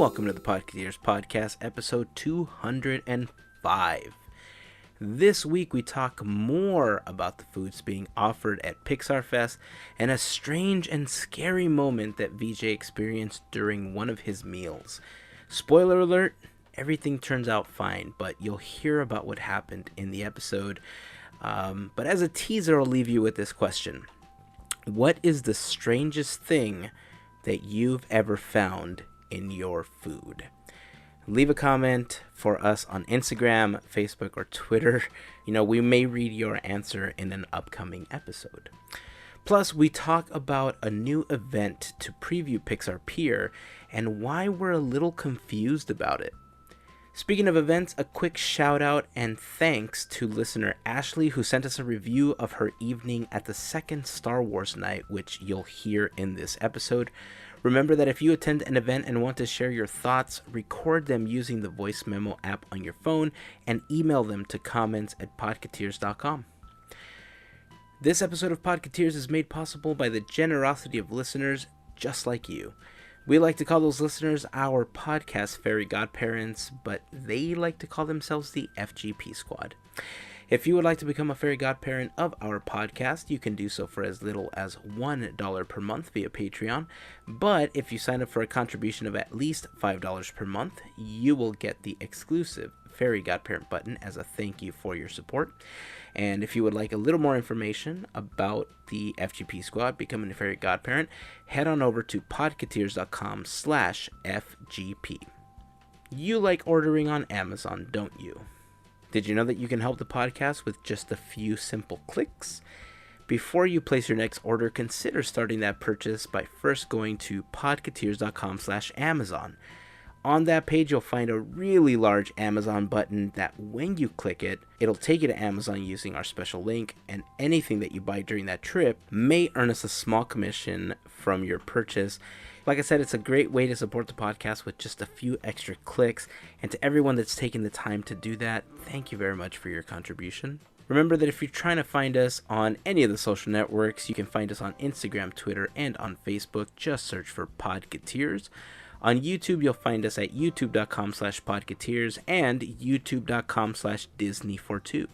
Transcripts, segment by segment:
Welcome to the Podketeers podcast, episode 205. This week we talk more about the foods being offered at Pixar Fest and a strange and scary moment that VJ experienced during one of his meals. Spoiler alert, everything turns out fine, but you'll hear about what happened in the episode. But as a teaser, I'll leave you with this question. What is the strangest thing that you've ever found in your food? Leave a comment for us on Instagram, Facebook, or Twitter. We may read your answer in an upcoming episode. Plus, we talk about a new event to preview Pixar Pier and why we're a little confused about it. Speaking of events, a quick shout out and thanks to listener Ashley, who sent us a review of her evening at the second Star Wars night, which you'll hear in this episode. Remember that if you attend an event and want to share your thoughts, record them using the voice memo app on your phone and email them to comments@podketeers.com. This episode of Podketeers is made possible by the generosity of listeners just like you. We like to call those listeners our podcast Fairy Godparents, but they like to call themselves the FGP Squad. If you would like to become a Fairy Godparent of our podcast, you can do so for as little as $1 per month via Patreon. But if you sign up for a contribution of at least $5 per month, you will get the exclusive Fairy Godparent button as a thank you for your support. And if you would like a little more information about the FGP Squad becoming a Fairy Godparent, head on over to podketeers.com/FGP. You like ordering on Amazon, don't you? Did you know that you can help the podcast with just a few simple clicks? Before you place your next order, consider starting that purchase by first going to podketeers.com/Amazon. On that page, you'll find a really large Amazon button that when you click it, it'll take you to Amazon using our special link, and anything that you buy during that trip may earn us a small commission from your purchase. Like I said, it's a great way to support the podcast with just a few extra clicks, and to everyone that's taken the time to do that, thank you very much for your contribution. Remember that if you're trying to find us on any of the social networks, you can find us on Instagram, Twitter, and on Facebook. Just search for Podketeers. On YouTube, you'll find us at youtube.com/Podketeers and youtube.com/Disney42.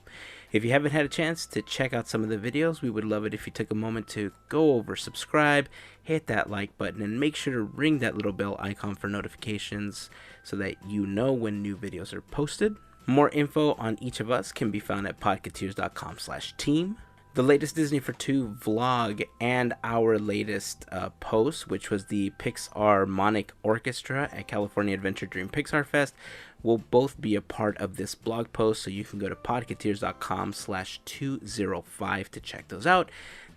If you haven't had a chance to check out some of the videos, we would love it if you took a moment to go over, subscribe, hit that like button, and make sure to ring that little bell icon for notifications so that you know when new videos are posted. More info on each of us can be found at podketeers.com/team. The latest Disney for Two vlog and our latest post, which was the Pixar Monic Orchestra at California Adventure Dream Pixar Fest, will both be a part of this blog post, so you can go to podketeers.com/205 to check those out.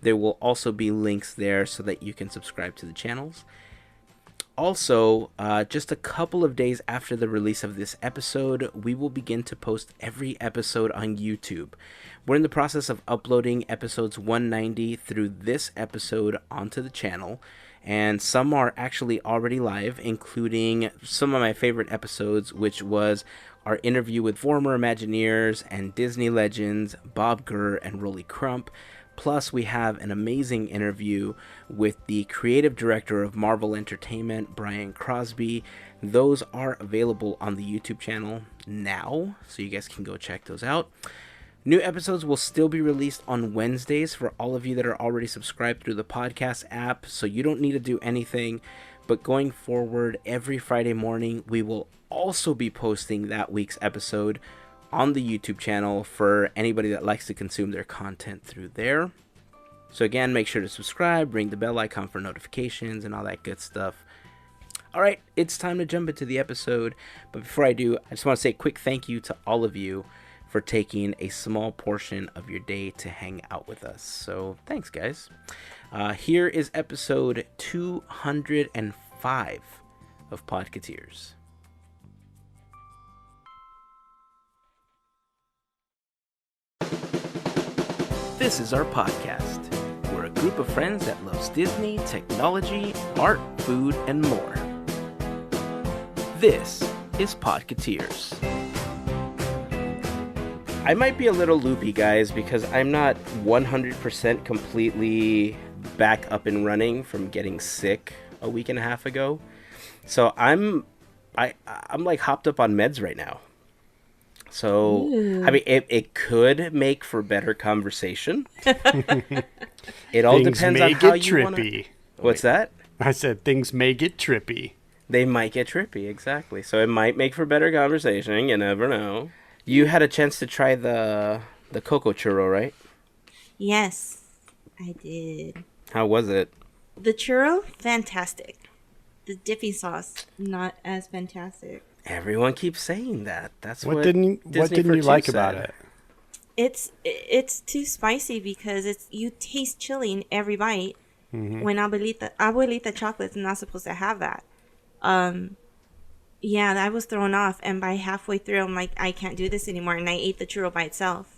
There will also be links there so that you can subscribe to the channels. Also, just a couple of days after the release of this episode, we will begin to post every episode on YouTube. We're in the process of uploading episodes 190 through this episode onto the channel, and some are actually already live, including some of my favorite episodes, which was our interview with former Imagineers and Disney legends Bob Gurr and Rolly Crump. Plus, we have an amazing interview with the creative director of Marvel Entertainment, Brian Crosby. Those are available on the YouTube channel now, so you guys can go check those out. New episodes will still be released on Wednesdays for all of you that are already subscribed through the podcast app, so you don't need to do anything. But going forward, every Friday morning, we will also be posting that week's episode on the YouTube channel for anybody that likes to consume their content through there. So again, make sure to subscribe, ring the bell icon for notifications and all that good stuff. All right, it's time to jump into the episode. But before I do, I just want to say a quick thank you to all of you for taking a small portion of your day to hang out with us. So thanks, guys. Here is episode 205 of Podketeers. This is our podcast. We're a group of friends that loves Disney, technology, art, food, and more. This is Podketeers. I might be a little loopy, guys, because I'm not 100% completely back up and running from getting sick a week and a half ago. So I'm I'm like hopped up on meds right now. So, I Ooh. mean, it could make for better conversation. It all Things depends on may how get you want to. trippy. What's that? I said things may get trippy. They might get trippy, exactly. So it might make for better conversation. You never know. You had a chance to try the cocoa churro, right? Yes, I did. How was it? The churro, fantastic. The dipping sauce, not as fantastic. Everyone keeps saying that. That's What what didn't Disney for you Two like said. about it? It's too spicy because you taste chili in every bite. When abuelita chocolate's not supposed to have that. Yeah, I was thrown off, and by halfway through, I'm like, I can't do this anymore, and I ate the churro by itself.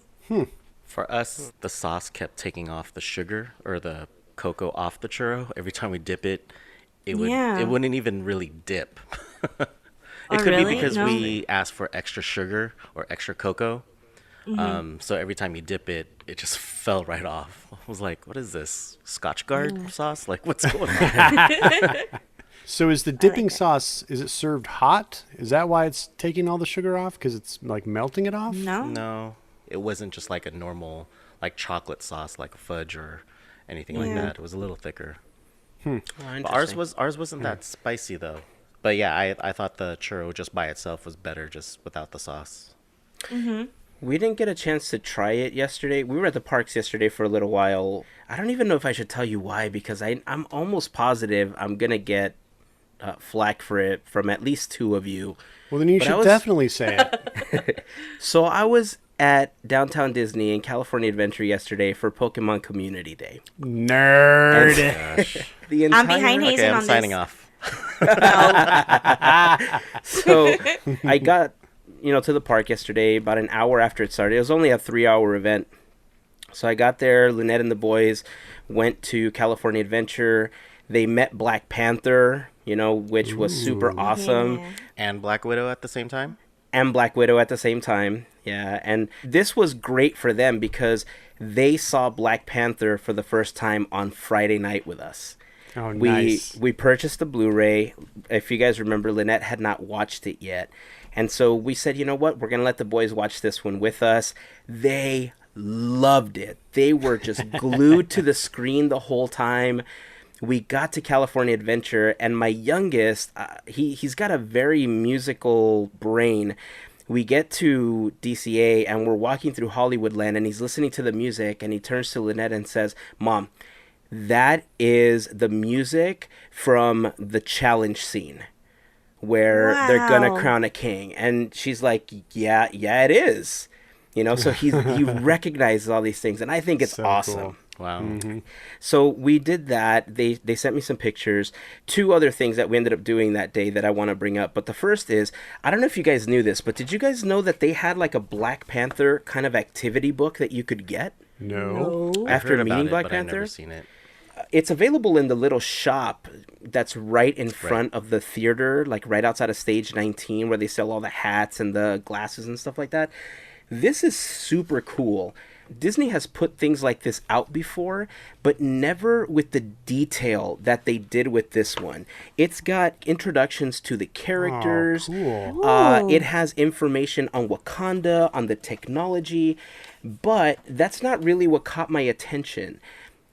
For us, the sauce kept taking off the sugar or the cocoa off the churro. Every time we dip it, Yeah. it wouldn't even really dip. It Oh, could really? be because No. we asked for extra sugar or extra cocoa. So every time you dip it, it just fell right off. I was like, what is this? Scotch Guard sauce? Like, what's going on? So is the dipping sauce, is it served hot? Is that why it's taking all the sugar off? Because it's like melting it off? No? No, it wasn't just like a normal, like chocolate sauce, like a fudge or anything like Yeah. that. It was a little thicker. Oh, But ours interesting. wasn't that spicy though. But yeah, I thought the churro just by itself was better just without the sauce. We didn't get a chance to try it yesterday. We were at the parks yesterday for a little while. I don't even know if I should tell you why because I'm almost positive I'm gonna get flack for it from at least two of you. Well, then you But I should was- definitely say it. So I was at Downtown Disney and California Adventure yesterday for Pokemon Community Day. Nerd. Gosh. The I'm behind Okay, Heyzen I'm on signing this. off. So I got, to the park yesterday about an hour after it started. It was only a 3-hour event. So I got there, Lynette and the boys went to California Adventure. They met Black Panther, which was super awesome. Yeah. And Black Widow at the same time? And Black Widow at the same time. Yeah, and this was great for them because they saw Black Panther for the first time on Friday night with us. Oh, We nice. we purchased the Blu-ray. If you guys remember, Lynette had not watched it yet. And so we said, you know what? We're going to let the boys watch this one with us. They loved it. They were just glued to the screen the whole time. We got to California Adventure, and my youngest, he's got a very musical brain. We get to DCA, and we're walking through Hollywoodland, and he's listening to the music, and he turns to Lynette and says, Mom, that is the music from the challenge scene where they're gonna Wow. crown a king. And she's like, yeah, it is. So he recognizes all these things, and I think it's So awesome. cool. Wow. So we did that. They sent me some pictures. Two other things that we ended up doing that day that I want to bring up. But the first is, I don't know if you guys knew this, but did you guys know that they had like a Black Panther kind of activity book that you could get? No. No. I've After heard about meeting it, Black but I've Panther? never seen it. It's available in the little shop that's right in front of the theater, like right outside of stage 19 where they sell all the hats and the glasses and stuff like that. This is super cool. Disney has put things like this out before, but never with the detail that they did with this one. It's got introductions to the characters. Oh, cool. Ooh. It has information on Wakanda, on the technology, but that's not really what caught my attention.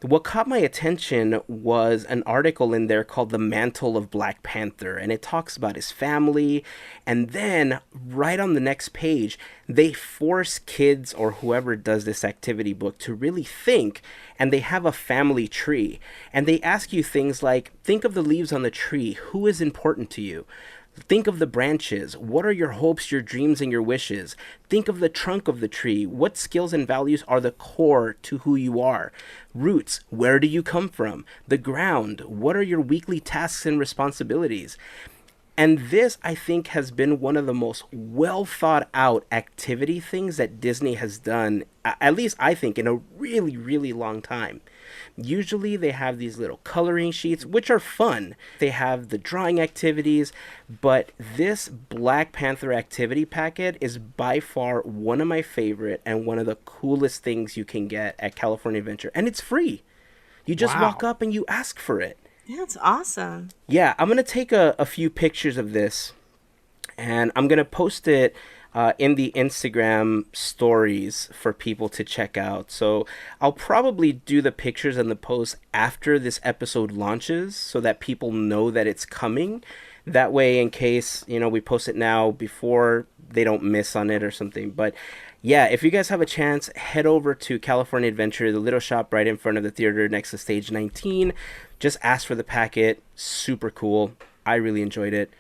What caught my attention was an article in there called The Mantle of Black Panther, and it talks about his family. And then, right on the next page, they force kids or whoever does this activity book to really think, and they have a family tree. And they ask you things like, think of the leaves on the tree. Who is important to you? Think of the branches. What are your hopes, your dreams, and your wishes? Think of the trunk of the tree. What skills and values are the core to who you are? Roots. Where do you come from? The ground. What are your weekly tasks and responsibilities? And this, I think, has been one of the most well thought out activity things that Disney has done, at least I think, in a really, really long time. Usually they have these little coloring sheets, which are fun. They have the drawing activities, but this Black Panther activity packet is by far one of my favorite and one of the coolest things you can get at California Adventure. And it's free. You just Wow. walk up and you ask for it. That's awesome. Yeah, I'm going to take a few pictures of this and I'm gonna post it in the Instagram stories for people to check out. So I'll probably do the pictures and the posts after this episode launches so that people know that it's coming. That way, in case, we post it now before, they don't miss on it or something. But yeah, if you guys have a chance, head over to California Adventure, the little shop right in front of the theater next to stage 19. Just ask for the packet. Super cool. I really enjoyed it.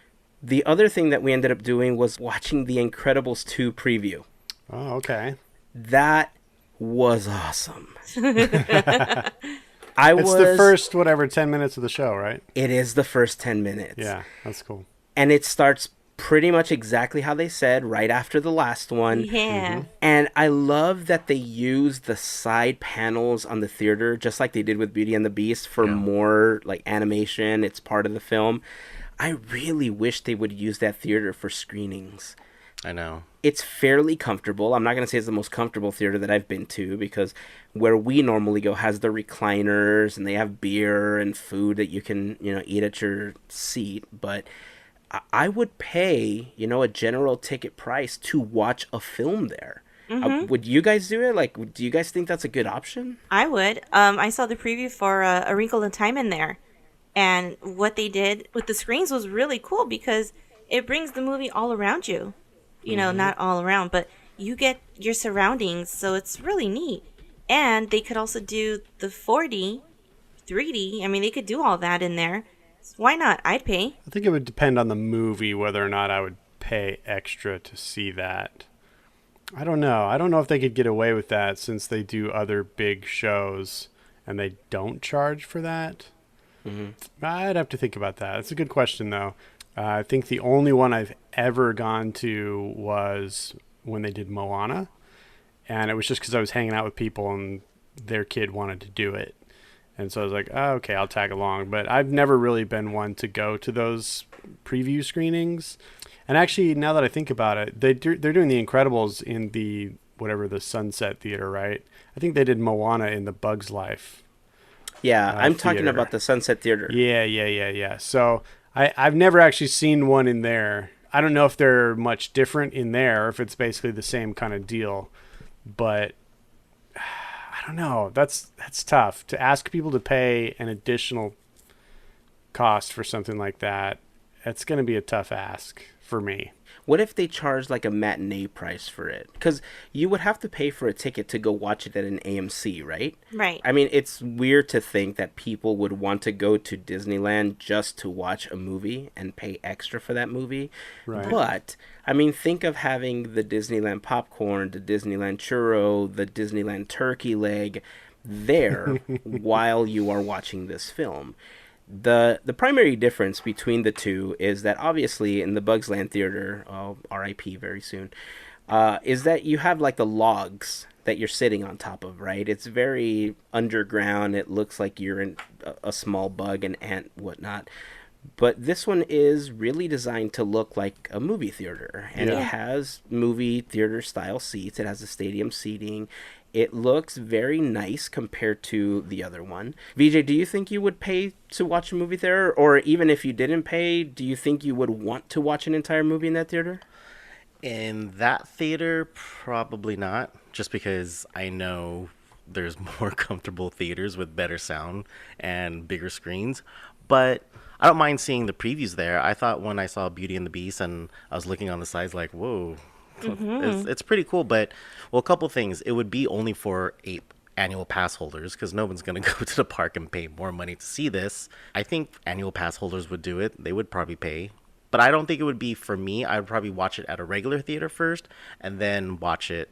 The other thing that we ended up doing was watching The Incredibles 2 preview. Oh, okay. That was awesome. It's the first, 10 minutes of the show, right? It is the first 10 minutes. Yeah, that's cool. And it starts pretty much exactly how they said, right after the last one. Yeah. And I love that they use the side panels on the theater, just like they did with Beauty and the Beast, for more like animation. It's part of the film. I really wish they would use that theater for screenings. I know. It's fairly comfortable. I'm not going to say it's the most comfortable theater that I've been to, because where we normally go has the recliners and they have beer and food that you can, eat at your seat. But I would pay, a general ticket price to watch a film there. Would you guys do it? Like, do you guys think that's a good option? I would. I saw the preview for A Wrinkle in Time in there. And what they did with the screens was really cool because it brings the movie all around you. Not all around, but you get your surroundings. So it's really neat. And they could also do the 4D, 3D. I mean, they could do all that in there. So why not? I'd pay. I think it would depend on the movie whether or not I would pay extra to see that. I don't know. I don't know if they could get away with that since they do other big shows and they don't charge for that. I'd have to think about that. It's a good question, though. I think the only one I've ever gone to was when they did Moana. And it was just because I was hanging out with people and their kid wanted to do it. And so I was like, oh, okay, I'll tag along. But I've never really been one to go to those preview screenings. And actually, now that I think about it, they're doing The Incredibles in the Sunset Theater, right? I think they did Moana in the Bugs Life. Yeah, I'm talking theater. about the Sunset Theater. Yeah. So I've never actually seen one in there. I don't know if they're much different in there, or if it's basically the same kind of deal. But I don't know. That's tough to ask people to pay an additional cost for something like that. It's going to be a tough ask for me. What if they charged like a matinee price for it? Because you would have to pay for a ticket to go watch it at an AMC, right? Right. I mean, it's weird to think that people would want to go to Disneyland just to watch a movie and pay extra for that movie. Right. But, I mean, think of having the Disneyland popcorn, the Disneyland churro, the Disneyland turkey leg there while you are watching this film. The primary difference between the two is that obviously in the Bugs Land Theater, RIP very soon, is that you have like the logs that you're sitting on top of, right? It's very underground. It looks like you're in a small bug, an ant, whatnot. But this one is really designed to look like a movie theater. And it has movie theater style seats. It has the stadium seating. It looks very nice compared to the other one. VJ, do you think you would pay to watch a movie there? Or even if you didn't pay, do you think you would want to watch an entire movie in that theater? In that theater, probably not. Just because I know there's more comfortable theaters with better sound and bigger screens. But I don't mind seeing the previews there. I thought when I saw Beauty and the Beast and I was looking on the sides like, whoa. It's pretty cool, but a couple things. It would be only for annual pass holders because no one's going to go to the park and pay more money to see this. I think annual pass holders would do it. They would probably pay, but I don't think it would be for me. I would probably watch it at a regular theater first and then watch it,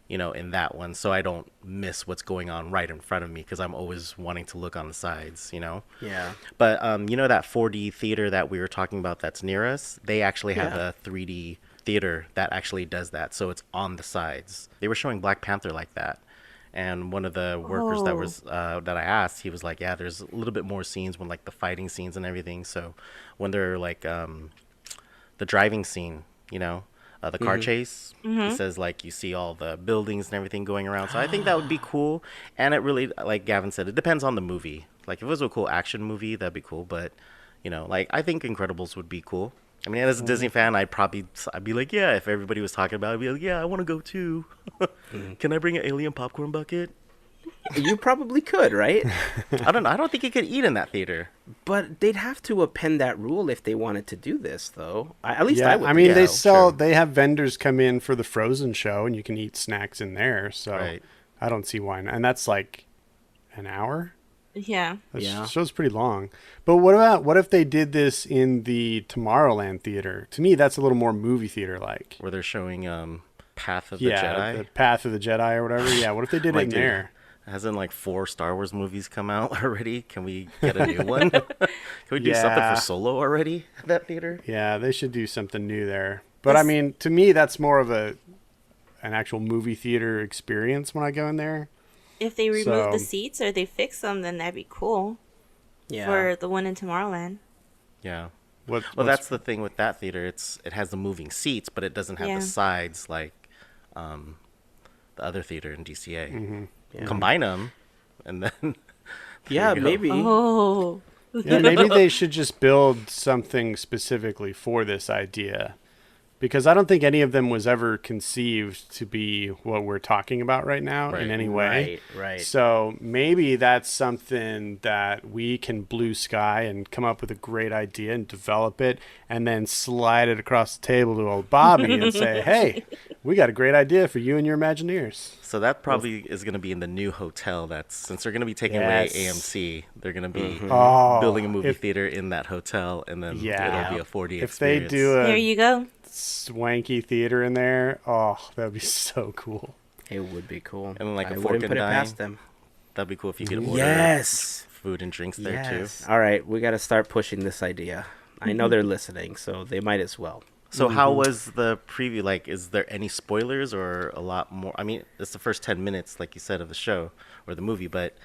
in that one, so I don't miss what's going on right in front of me because I'm always wanting to look on the sides, Yeah. But that 4D theater that we were talking about that's near us, they actually have a 3D theater that actually does that, so it's on the sides. They were showing Black Panther like that, and one of the workers that I asked, he was like, yeah, there's a little bit more scenes when like the fighting scenes and everything. So when they're like the driving scene, the car chase, he says like you see all the buildings and everything going around. So I think that would be cool. And it really, like Gavin said, it depends on the movie. Like if it was a cool action movie, that'd be cool. But I think Incredibles would be cool. I mean, as a Disney fan, I'd be like, yeah, if everybody was talking about it, I'd be like, yeah, I want to go too. Can I bring an alien popcorn bucket? You probably could, right? I don't know. I don't think you could eat in that theater. But they'd have to append that rule if they wanted to do this, though. At least Yeah, I would. I mean, think so. they have vendors come in for the Frozen show, and you can eat snacks in there. So Right. I don't see why not. And that's like an hour. Yeah. That Yeah. show's pretty long. But what if they did this in the Tomorrowland theater? To me, that's a little more movie theater like. Where they're showing Path of the Yeah, Jedi. the Path of the Jedi or whatever. Yeah, what if they did it Like, in dude, there? Hasn't like 4 Star Wars movies come out already? Can we get a new one? Can we do something Yeah. for Solo already at that theater? Yeah, they should do something new there. But I mean, to me, that's more of an actual movie theater experience when I go in there. If they remove the So- seats or they fix them, then that'd be cool Yeah. for the one in Tomorrowland. Yeah. What, Well, what's- that's the thing with that theater. It has the moving seats, but it doesn't have Yeah. the sides like the other theater in DCA. Mm-hmm. Combine them, and then there Yeah, you go. maybe. Oh. Yeah, maybe they should just build something specifically for this idea. Because I don't think any of them was ever conceived to be what we're talking about right now in Right. any way. Right. So maybe that's something that we can blue sky and come up with a great idea and develop it and then slide it across the table to old Bobby and say, hey, we got a great idea for you and your Imagineers. So that probably is going to be in the new hotel. That's since they're going to be taking Yes. away AMC, they're going to be Oh, building a movie if- theater in that hotel, and then Yeah. it'll be a 4D If they experience. do There a you go. swanky theater in there, oh, that would be so cool. It would be cool. And like I a fork wouldn't and put it dime. past them. That'd be cool if you could order Yes. food and drinks there Yes. too. All right, we got to start pushing this idea. I know they're listening, so they might as well. So how was the preview? Like, is there any spoilers or a lot more? I mean, it's the first 10 minutes, like you said, of the show or the movie, but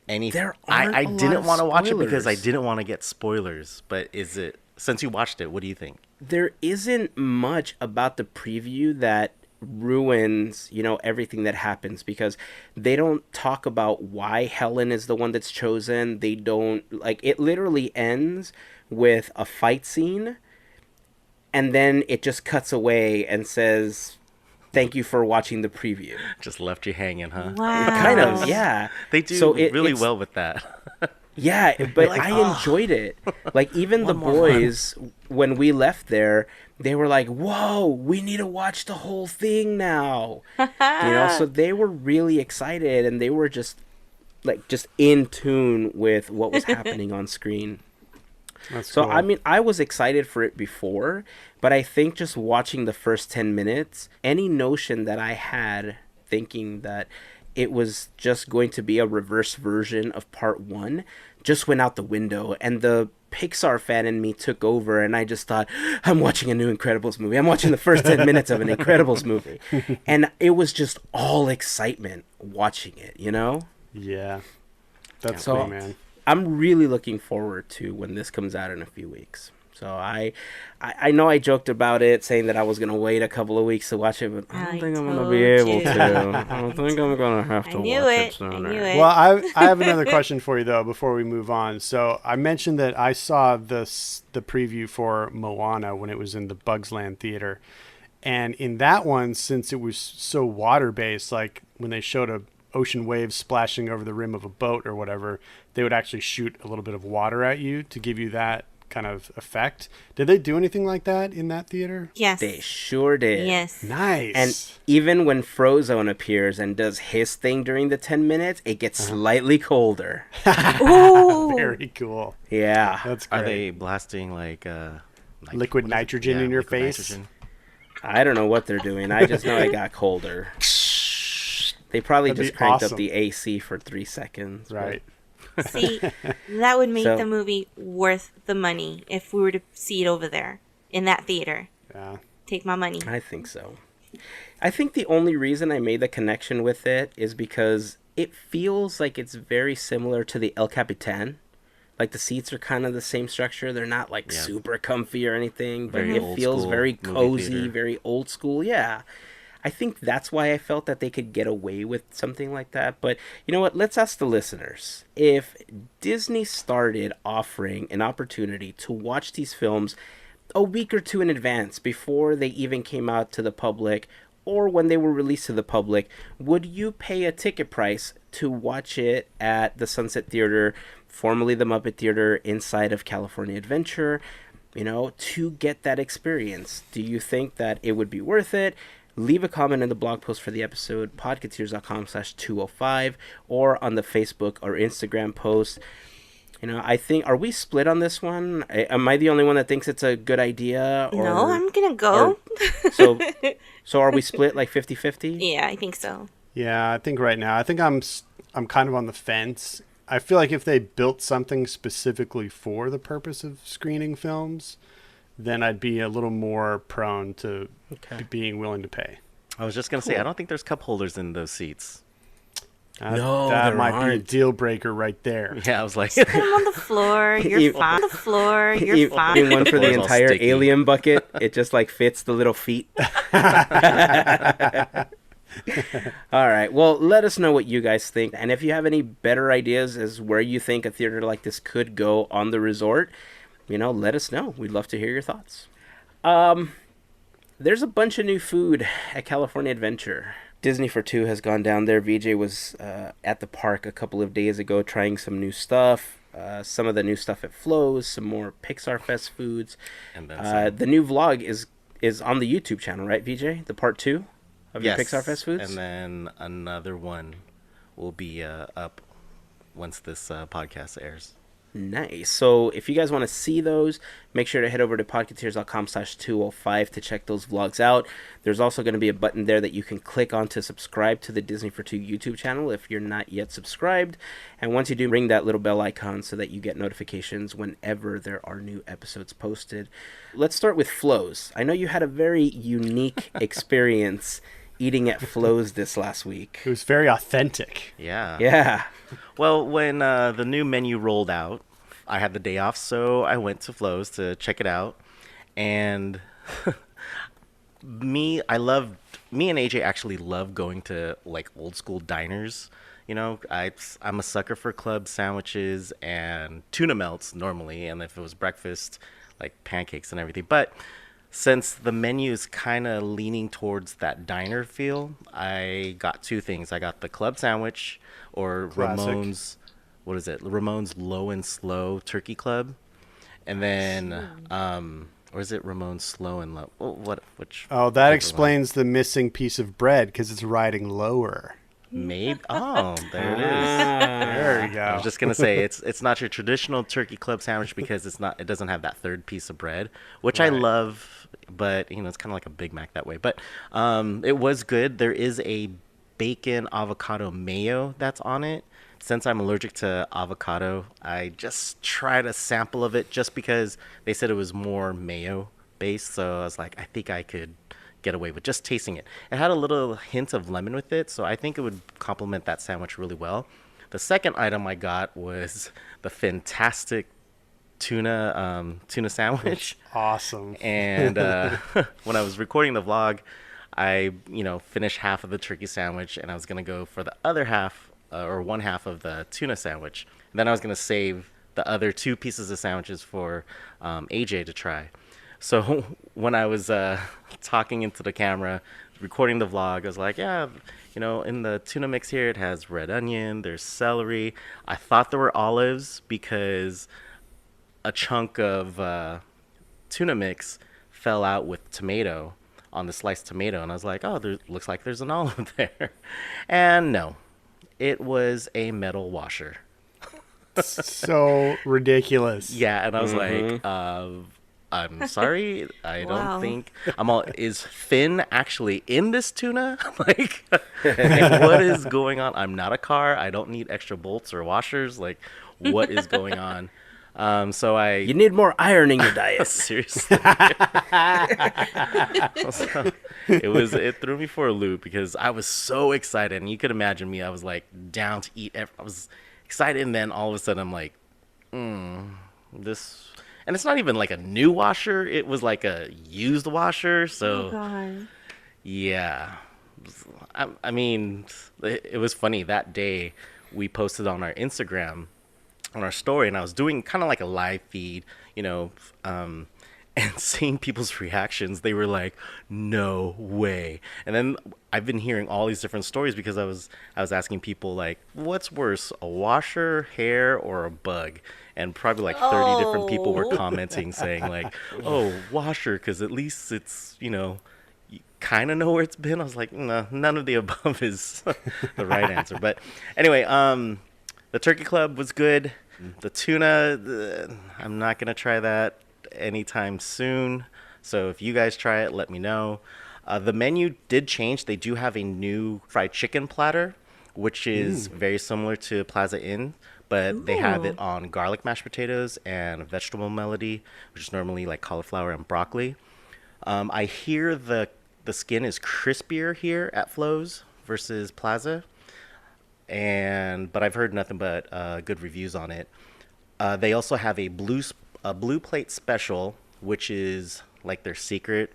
There aren't I a lot didn't of want to watch it because I spoilers. didn't want to get spoilers. But is it, since you watched it, what do you think? There isn't much about the preview that ruins, everything that happens, because they don't talk about why Helen is the one that's chosen. They don't, it literally ends with a fight scene, and then it just cuts away and says, thank you for watching the preview. Just left you hanging, huh? Wow. Kind of, yeah. They do So really it's- well with that. Yeah, but like, I enjoyed it. Like, even the One more one. boys, when we left there, they were like, whoa, we need to watch the whole thing now. So they were really excited, and they were just in tune with what was happening on screen. That's So, cool. I mean, I was excited for it before, but I think just watching the first 10 minutes, any notion that I had thinking that it was just going to be a reverse version of part 1 just went out the window, and the Pixar fan in me took over, and I just thought, I'm watching a new Incredibles movie. I'm watching the first 10 minutes of an Incredibles movie. And it was just all excitement watching it, Yeah. That's So- cool, man. I'm really looking forward to when this comes out in a few weeks. So I know I joked about it, saying that I was going to wait a couple of weeks to watch it, but I don't I think I'm going to told be able you. to. I don't think I'm going to have I to knew watch it. it sooner. I knew it. Well, I have another question for you though before we move on. So I mentioned that I saw the preview for Moana when it was in the Bugs Land theater, and in that one, since it was so water based, like when they showed a ocean waves splashing over the rim of a boat or whatever, they would actually shoot a little bit of water at you to give you that kind of effect. Did they do anything like that in that theater? Yes. They sure did. Yes. Nice. And even when Frozone appears and does his thing during the 10 minutes, it gets slightly colder. Ooh. Very cool. Yeah. That's great. Are they blasting like Liquid what is it? nitrogen in your liquid face? nitrogen. I don't know what they're doing. I just know it got colder. They probably That'd just be cranked awesome. up the AC for 3 seconds. but- Right. See, that would make So- the movie worth the money if we were to see it over there in that theater. Yeah. Take my money. I think so. I think the only reason I made the connection with it is because it feels like it's very similar to the El Capitan. Like the seats are kind of the same structure. They're not like Yeah. super comfy or anything, but Very it old feels school very movie cozy, theater. very old school. Yeah. I think that's why I felt that they could get away with something like that. But you know what? Let's ask the listeners. If Disney started offering an opportunity to watch these films a week or two in advance before they even came out to the public or when they were released to the public, would you pay a ticket price to watch it at the Sunset Theater, formerly the Muppet Theater, inside of California Adventure, to get that experience? Do you think that it would be worth it? Leave a comment in the blog post for the episode, podketeers.com/205, or on the Facebook or Instagram post. I think, are we split on this one? Am I the only one that thinks it's a good idea? No, I'm gonna go. So are we split like 50-50? Yeah, I think so. Yeah, I think right now, I'm kind of on the fence. I feel like if they built something specifically for the purpose of screening films, then I'd be a little more prone to being willing to pay. I was just going to say, I don't think there's cup holders in those seats. No, that there might be a aren't. deal breaker right there. Yeah, I was like, Put them on the floor. You're fine. On the floor. You're fine. Even one for the Floor's all entire sticky. alien bucket. It just like fits the little feet. All right. Well, let us know what you guys think. And if you have any better ideas as where you think a theater like this could go on the resort, let us know. We'd love to hear your thoughts. There's a bunch of new food at California Adventure. Disney for Two has gone down there. VJ was at the park a couple of days ago trying some new stuff. Some of the new stuff at Flo's, some more Pixar Fest foods. And then The new vlog is on the YouTube channel, right, VJ? The part 2 of your Pixar Fest foods? And then another one will be up once this podcast airs. Nice. So if you guys want to see those, make sure to head over to podketeers.com/205 to check those vlogs out. There's also going to be a button there that you can click on to subscribe to the Disney for Two YouTube channel if you're not yet subscribed. And once you do, ring that little bell icon so that you get notifications whenever there are new episodes posted. Let's start with Flo's. I know you had a very unique experience eating at Flo's this last week. It was very authentic. Yeah. Yeah. Well, when the new menu rolled out, I had the day off, so I went to Flo's to check it out. And me and AJ actually love going to like old school diners. I'm a sucker for club sandwiches and tuna melts normally, and if it was breakfast, like pancakes and everything. But since the menu is kind of leaning towards that diner feel, I got two things. I got the club sandwich, or Classic. Ramon's Low and Slow Turkey Club, and then or is it Ramon's Slow and Low? Which? Oh, that explains the missing piece of bread because it's riding lower. Maybe. Oh, there it is. There you go. I was just gonna say it's not your traditional turkey club sandwich because it doesn't have that third piece of bread, which I love, but it's kind of like a Big Mac that way. But it was good. There is a bacon avocado mayo that's on it. Since I'm allergic to avocado, I just tried a sample of it just because they said it was more mayo based. So I was like, I think I could get away with just tasting it. It had a little hint of lemon with it, so I think it would complement that sandwich really well. The second item I got was the fantastic tuna sandwich. Awesome. And when I was recording the vlog, I finished half of the turkey sandwich, and I was gonna go for the other half or one half of the tuna sandwich. And then I was gonna save the other two pieces of sandwiches for AJ to try. So when I was talking into the camera, recording the vlog, I was like, yeah, in the tuna mix here, it has red onion, there's celery. I thought there were olives because a chunk of tuna mix fell out with tomato on the sliced tomato. And I was like, oh, looks like there's an olive there. And no, it was a metal washer. So ridiculous. Yeah, and I was like, I'm sorry, I Wow. don't think is Finn actually in this tuna? like what is going on? I'm not a car. I don't need extra bolts or washers. Like, what is going on? You need more iron in your diet. Seriously. So, it threw me for a loop because I was so excited, and you could imagine me. I was like down to eat. I was excited, and then all of a sudden I'm like, this. And it's not even like a new washer. It was like a used washer. So, Oh, God. yeah. I mean, it was funny. That day, we posted on our Instagram, on our story, and I was doing kind of like a live feed, And seeing people's reactions, they were like, "No way!" And then I've been hearing all these different stories because I was asking people like, "What's worse, a washer, hair, or a bug?" And probably like 30 different people were commenting saying like, "Oh, washer, because at least it's you kind of know where it's been." I was like, "No, none of the above is the right answer." But anyway, the turkey club was good. The tuna, I'm not gonna try that anytime soon. So if you guys try it, let me know. The menu did change. They do have a new fried chicken platter, which is very similar to Plaza Inn, but they have it on garlic mashed potatoes and vegetable melody, which is normally like cauliflower and broccoli. I hear the skin is crispier here at Flo's versus Plaza, but I've heard nothing but good reviews on it. They also have a blue plate special, which is like their secret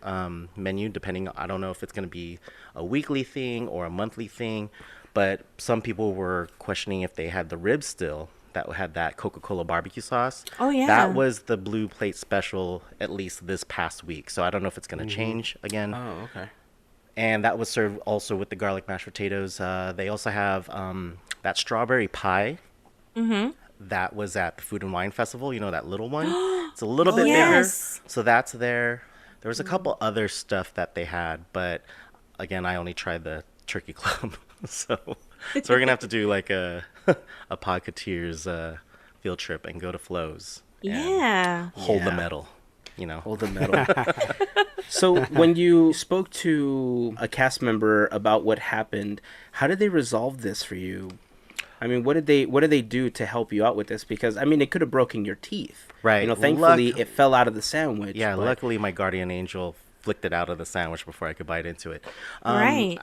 menu. Depending, I don't know if it's going to be a weekly thing or a monthly thing, but some people were questioning if they had the ribs still that had that Coca-Cola barbecue sauce. Oh, yeah. That was the blue plate special at least this past week. So I don't know if it's going to change again. Oh, okay. And that was served also with the garlic mashed potatoes. They also have that strawberry pie. That was at the Food and Wine Festival. You know, that little one? It's a little bit yes. bigger. So that's there. There was a couple other stuff that they had. But, again, I only tried the turkey club. so we're going to have to do like a Podketeers field trip and go to Flo's. Yeah. Hold the medal. Hold the medal. So when you spoke to a cast member about what happened, how did they resolve this for you? I mean, what did they do to help you out with this? Because I mean, it could have broken your teeth. Right. Thankfully, it fell out of the sandwich. Yeah. But luckily, my guardian angel flicked it out of the sandwich before I could bite into it. Right.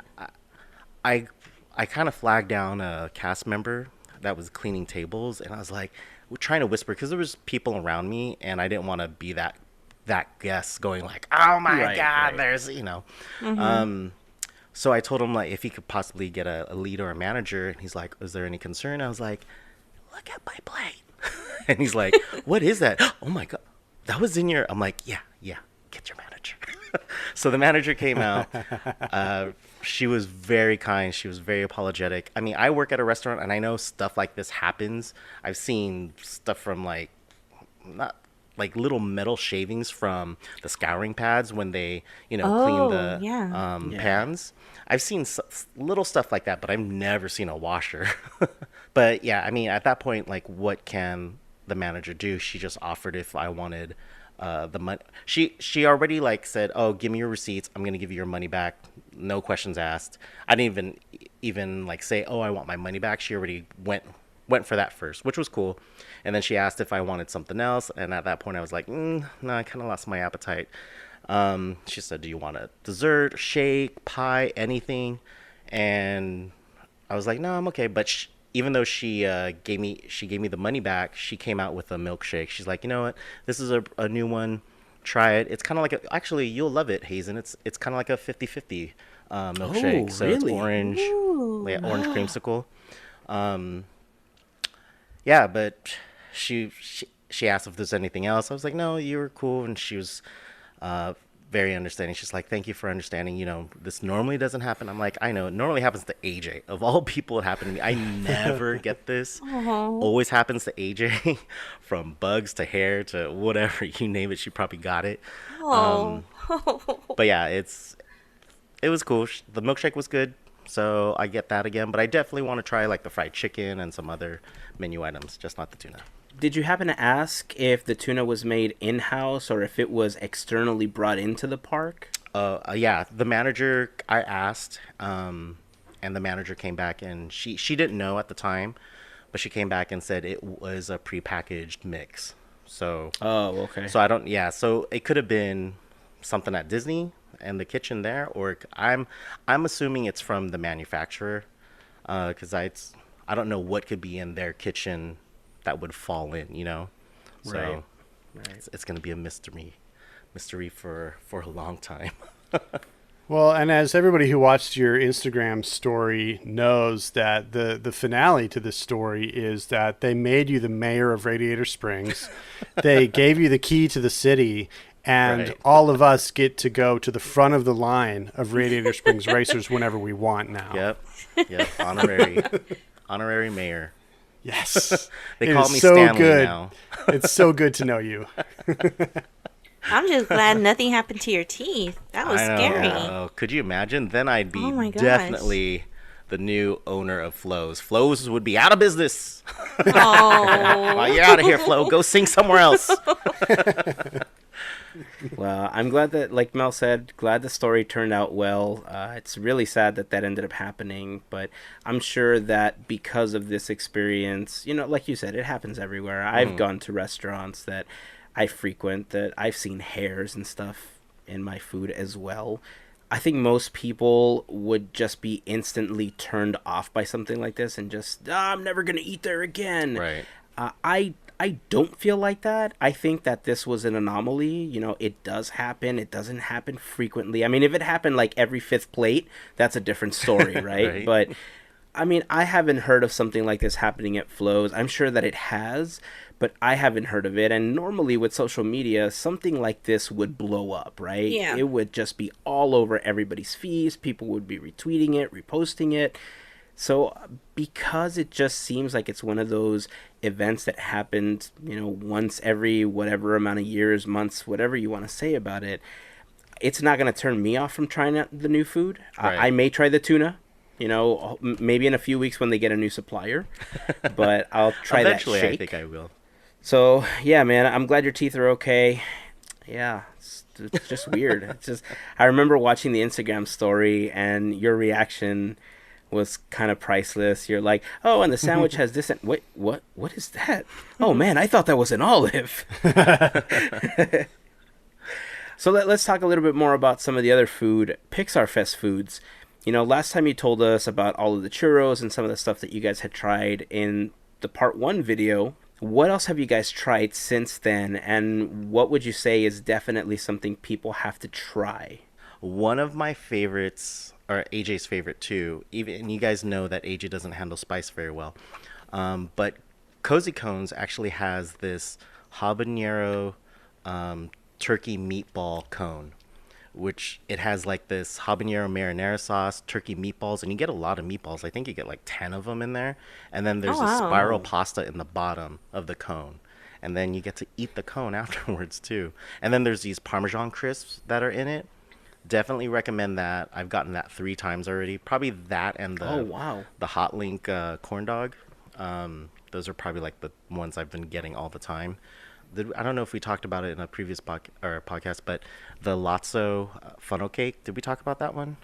I kind of flagged down a cast member that was cleaning tables, and I was like, we're trying to whisper because there was people around me, and I didn't want to be that guest going like, "Oh my God, there's." So I told him like if he could possibly get a lead or a manager, and he's like, "Is there any concern?" I was like, "Look at my plate," and he's like, "What is that?" "Oh my God, that was in your." I'm like, "Yeah, get your manager." So the manager came out. She was very kind. She was very apologetic. I mean, I work at a restaurant, and I know stuff like this happens. I've seen stuff from not like little metal shavings from the scouring pads when they, clean the pans. I've seen little stuff like that, but I've never seen a washer. But yeah, I mean, at that point, like, what can the manager do? She just offered if I wanted the money. She already like said, "Oh, give me your receipts. I'm gonna give you your money back. No questions asked." I didn't even like say, "Oh, I want my money back." She already went for that first, which was cool. And then she asked if I wanted something else, and at that point I was like, no, I kind of lost my appetite. She said, "Do you want a dessert, shake, pie, anything?" And I was like, "No, I'm okay." But even though she gave me the money back, she came out with a milkshake. She's like, "You know what? This is a new one. Try it. It's kind of like actually you'll love it, Heyzen. It's kind of like a 50-50 milkshake. So really? It's orange, orange creamsicle." Yeah, but she asked if there's anything else. I was like, "No, you were cool," and she was very understanding. She's like, "Thank you for understanding. This normally doesn't happen." I'm like, "I know. It normally happens to AJ. Of all people, it happened to me. I never get this. Always happens to AJ, from bugs to hair to whatever you name it. She probably got it." But yeah, it was cool. The milkshake was good. So I get that again, but I definitely want to try like the fried chicken and some other menu items, just not the tuna. Did you happen to ask if the tuna was made in-house or if it was externally brought into the park? Yeah, the manager, I asked, and the manager came back, and she didn't know at the time, but she came back and said it was a prepackaged mix. So okay. So I don't, yeah, so it could have been something at Disney and the kitchen there, or I'm assuming it's from the manufacturer, because I don't know what could be in their kitchen that would fall in, So Right. it's going to be a mystery for a long time. Well, and as everybody who watched your Instagram story knows, that the finale to this story is that they made you the mayor of Radiator Springs. They gave you the key to the city, And Right. all of us get to go to the front of the line of Radiator Springs Racers whenever we want now. Yep. Honorary mayor. Yes. They It call is me so Stanley good. now. It's so good to know you. I'm just glad nothing happened to your teeth. That was I know. scary. Could you imagine? Then I'd be Oh my gosh. definitely the new owner of Flo's. Flo's would be out of business. Oh. Well, you're out of here, Flo. Go sing somewhere else. Well, I'm glad that, like Mel said, glad the story turned out well. It's really sad that that ended up happening, but I'm sure that because of this experience, like you said, it happens everywhere. I've gone to restaurants that I frequent that I've seen hairs and stuff in my food as well. I think most people would just be instantly turned off by something like this and just, I'm never going to eat there again. Right. I don't feel like that. I think that this was an anomaly. It does happen. It doesn't happen frequently. I mean, if it happened like every fifth plate, that's a different story, right? Right. But, I mean, I haven't heard of something like this happening at Flo's. I'm sure that it has, but I haven't heard of it. And normally with social media, something like this would blow up, right? Yeah. It would just be all over everybody's feeds. People would be retweeting it, reposting it. So because it just seems like it's one of those events that happened, once every whatever amount of years, months, whatever you want to say about it, it's not going to turn me off from trying out the new food. Right. I may try the tuna, maybe in a few weeks when they get a new supplier, but I'll try Eventually, that shake. I think I will. So, yeah, man, I'm glad your teeth are okay. Yeah, it's just weird. It's just, I remember watching the Instagram story and your reaction was kind of priceless. You're like, oh, and the sandwich has this. What is that? Oh, man, I thought that was an olive. So let's talk a little bit more about some of the other food, Pixar Fest foods. Last time you told us about all of the churros and some of the stuff that you guys had tried in the part 1 video. What else have you guys tried since then? And what would you say is definitely something people have to try? One of my favorites, or AJ's favorite too, even you guys know that AJ doesn't handle spice very well, but Cozy Cones actually has this habanero turkey meatball cone, which it has like this habanero marinara sauce, turkey meatballs, and you get a lot of meatballs. I think you get like 10 of them in there, and then there's Oh, a wow. spiral pasta in the bottom of the cone, and then you get to eat the cone afterwards too. And then there's these Parmesan crisps that are in it. Definitely recommend that. I've gotten that 3 times already. Probably that and the Hot Link corn dog. Those are probably like the ones I've been getting all the time. I don't know if we talked about it in a previous podcast, but the Lotso funnel cake. Did we talk about that one?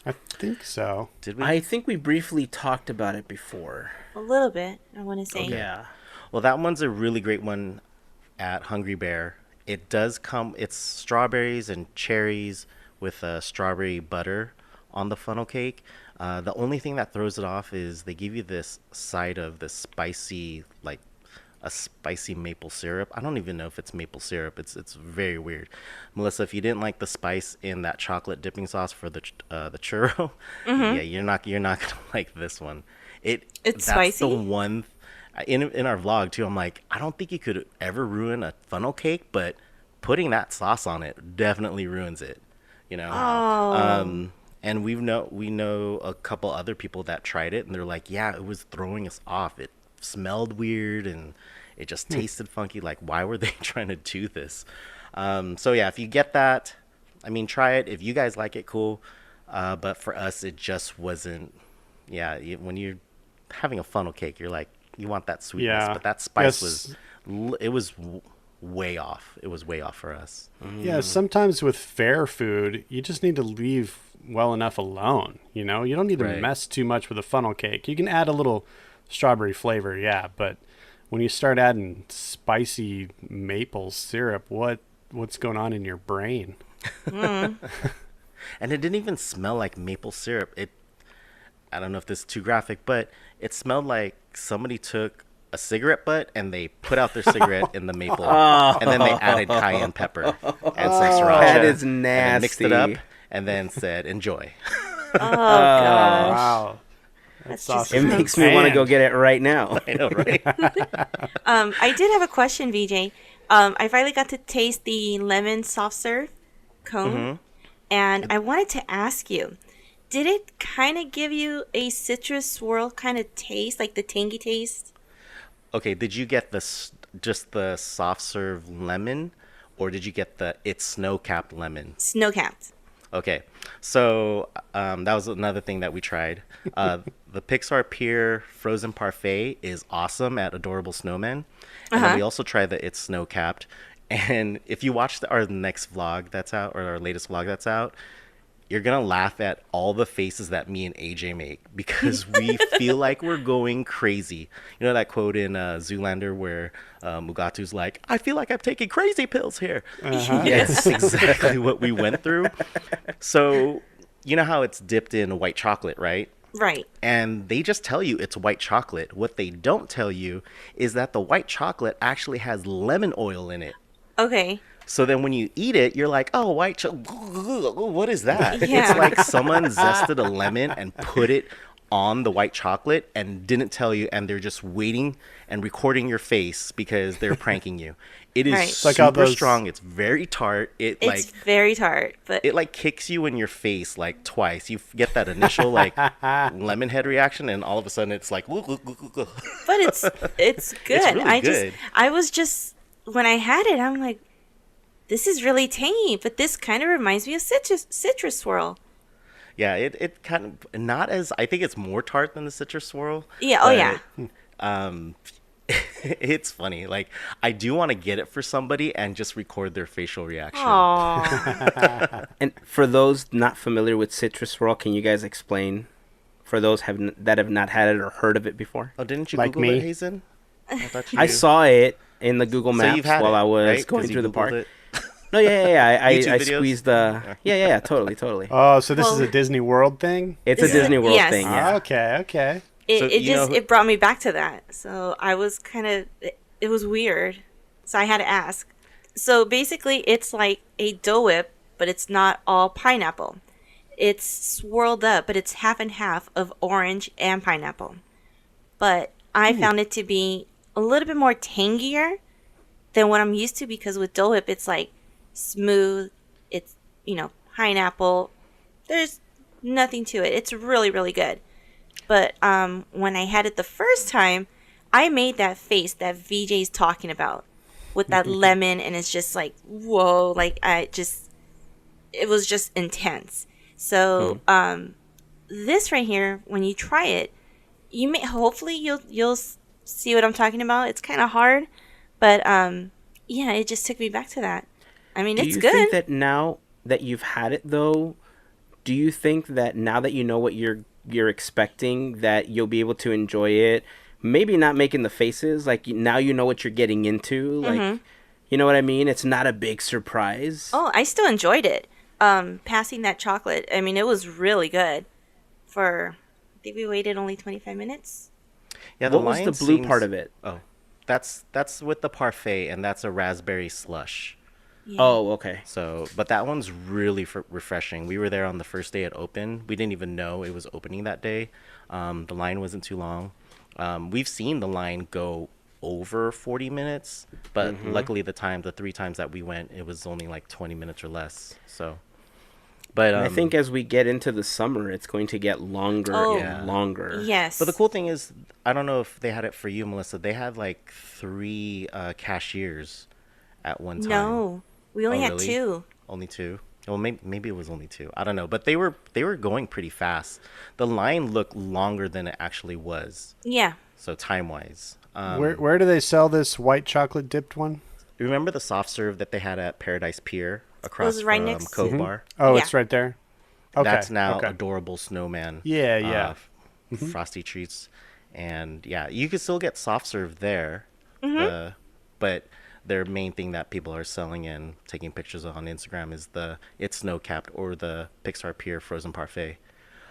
I think so. Did we? I think we briefly talked about it before. A little bit, I want to say. Yeah. Well, that one's a really great one at Hungry Bear. It does come, it's strawberries and cherries with strawberry butter on the funnel cake. The only thing that throws it off is they give you this side of this spicy, like a spicy maple syrup. I don't even know if it's maple syrup. It's very weird. Melissa, if you didn't like the spice in that chocolate dipping sauce for the churro, yeah, you're not gonna like this one. It's that's spicy? The one in our vlog too. I'm like, I don't think you could ever ruin a funnel cake, but putting that sauce on it definitely ruins it. Oh. And we know a couple other people that tried it, and they're like, yeah, it was throwing us off. It smelled weird and it just tasted funky. Like, why were they trying to do this? So yeah, if you get that, I mean, try it. If you guys like it, cool. But for us, it just wasn't. Yeah, when you're having a funnel cake, you're like, you want that sweetness, Yeah. but that spice Yes. was way off. It was way off for us. Yeah, sometimes with fair food, you just need to leave well enough alone. You don't need to Right. mess too much with a funnel cake. You can add a little strawberry flavor, yeah, but when you start adding spicy maple syrup, what's going on in your brain? And it didn't even smell like maple syrup. I don't know if this is too graphic, but it smelled like somebody took a cigarette butt and they put out their cigarette in the maple, and then they added cayenne pepper and some sriracha. That is And then mixed it nasty. up and then said, enjoy. Oh gosh. Wow. That's sauce just It is makes me want to go banned. get it right now. I know, right? I did have a question, VJ. I finally got to taste the lemon soft serve cone, and I wanted to ask you, did it kind of give you a citrus swirl kind of taste, like the tangy taste? Okay, did you get just the soft serve lemon, or did you get the it's snow capped lemon? Snow capped. Okay, so that was another thing that we tried. The Pixar Pier frozen parfait is awesome at Adorable Snowmen, and then we also tried the it's snow capped. And if you watch our next vlog that's out, or our latest vlog that's out, you're gonna laugh at all the faces that me and AJ make because we feel like we're going crazy. You know that quote in Zoolander where Mugatu's like, "I feel like I'm taking crazy pills here." Yes, exactly what we went through. So you know how it's dipped in white chocolate, right? Right. And they just tell you it's white chocolate. What they don't tell you is that the white chocolate actually has lemon oil in it. Okay. So then when you eat it, you're like, oh, white chocolate, what is that? Yeah. It's like someone zested a lemon and put it on the white chocolate and didn't tell you, and they're just waiting and recording your face because they're pranking you. It is Right. It's like how super those- strong. It's very tart. It's very tart, but It like kicks you in your face like twice. You get that initial like lemon head reaction, and all of a sudden it's like, but it's good. really good. I was just when I had it, I'm like, this is really tangy, but this kind of reminds me of citrus swirl. yeah, it kind of not as I think it's more tart than the citrus swirl. Yeah. Oh yeah. It's funny. Like I do want to get it for somebody and just record their facial reaction. Aww. And for those not familiar with citrus swirl, can you guys explain for those that have not had it or heard of it before? Oh, didn't you Like Google me? it, Hazen? I thought you I did. saw it in the Google So Maps you've had while it, I was right? 'Cause going you through the Googled park. it? No, yeah. I YouTube videos? squeezed the. Yeah, totally. Oh, so this is Well- a Disney World thing? It's a Disney World Yes. thing, yeah. Okay. It, So it you know just who- it brought me back to that. So I was kind of it was weird. So I had to ask. So basically, it's like a Dole Whip, but it's not all pineapple. It's swirled up, but it's half and half of orange and pineapple. But I found it to be a little bit more tangier than what I'm used to because with Dole Whip, it's like smooth. It's, pineapple. There's nothing to it. It's really, really good. But when I had it the first time, I made that face that VJ's talking about with that lemon, and it's just like, whoa, like it was just intense. So this right here, when you try it, hopefully you'll see what I'm talking about. It's kind of hard, but yeah, it just took me back to that. I mean, it's Do you good. think that now that you've had it, though, do you think that now that you know what you're expecting, that you'll be able to enjoy it? Maybe not making the faces, like now you know what you're getting into, like, you know what I mean? It's not a big surprise. Oh, I still enjoyed it. Passing that chocolate, I mean, it was really good. I think we waited only 25 minutes. Yeah, What was line the blue seems- part of it? Oh, that's with the parfait, and that's a raspberry slush. Yeah. Oh, okay. So, but that one's really refreshing. We were there on the first day it opened. We didn't even know it was opening that day. The line wasn't too long. We've seen the line go over 40 minutes, but luckily the 3 times that we went, it was only like 20 minutes or less. So, but I think as we get into the summer, it's going to get longer Oh. and longer. Yes. But the cool thing is, I don't know if they had it for you, Melissa. They had like 3 cashiers at one time. No, we only Oh, had really? 2. Only 2. Well, maybe it was only 2. I don't know, but they were going pretty fast. The line looked longer than it actually was. Yeah. So time wise, Where do they sell this white chocolate dipped one? remember the soft serve that they had at Paradise Pier across was right from next Cove to- Bar? Oh, Yeah. it's right there. Okay. That's now okay. Adorable Snowman. Yeah. Frosty treats, and yeah, you can still get soft serve there, but their main thing that people are selling and taking pictures of on Instagram is the it's snow capped or the Pixar Pier frozen parfait.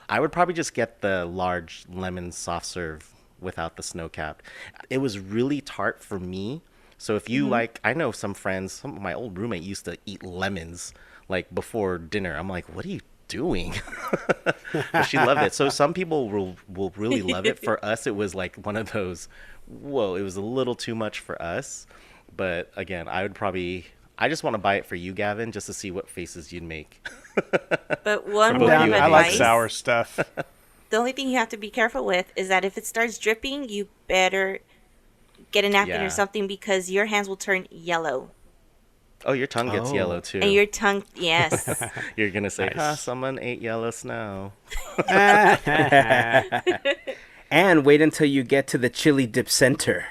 I would probably just get the large lemon soft serve without the snow capped. It was really tart for me. So if you like, I know some of my old roommate used to eat lemons like before dinner. I'm like, what are you doing? But she loved it. So some people will really love it. For us, it was like one of those, whoa, it was a little too much for us. But again, I just want to buy it for you, Gavin, just to see what faces you'd make. But one I'm word down. of I like advice: sour stuff. the only thing you have to be careful with is that if it starts dripping, you better get a napkin Yeah. or something because your hands will turn yellow. Oh, your tongue gets yellow Oh. too. And your tongue, yes. You're gonna say, Nice. someone ate yellow snow. And wait until you get to the chili dip center.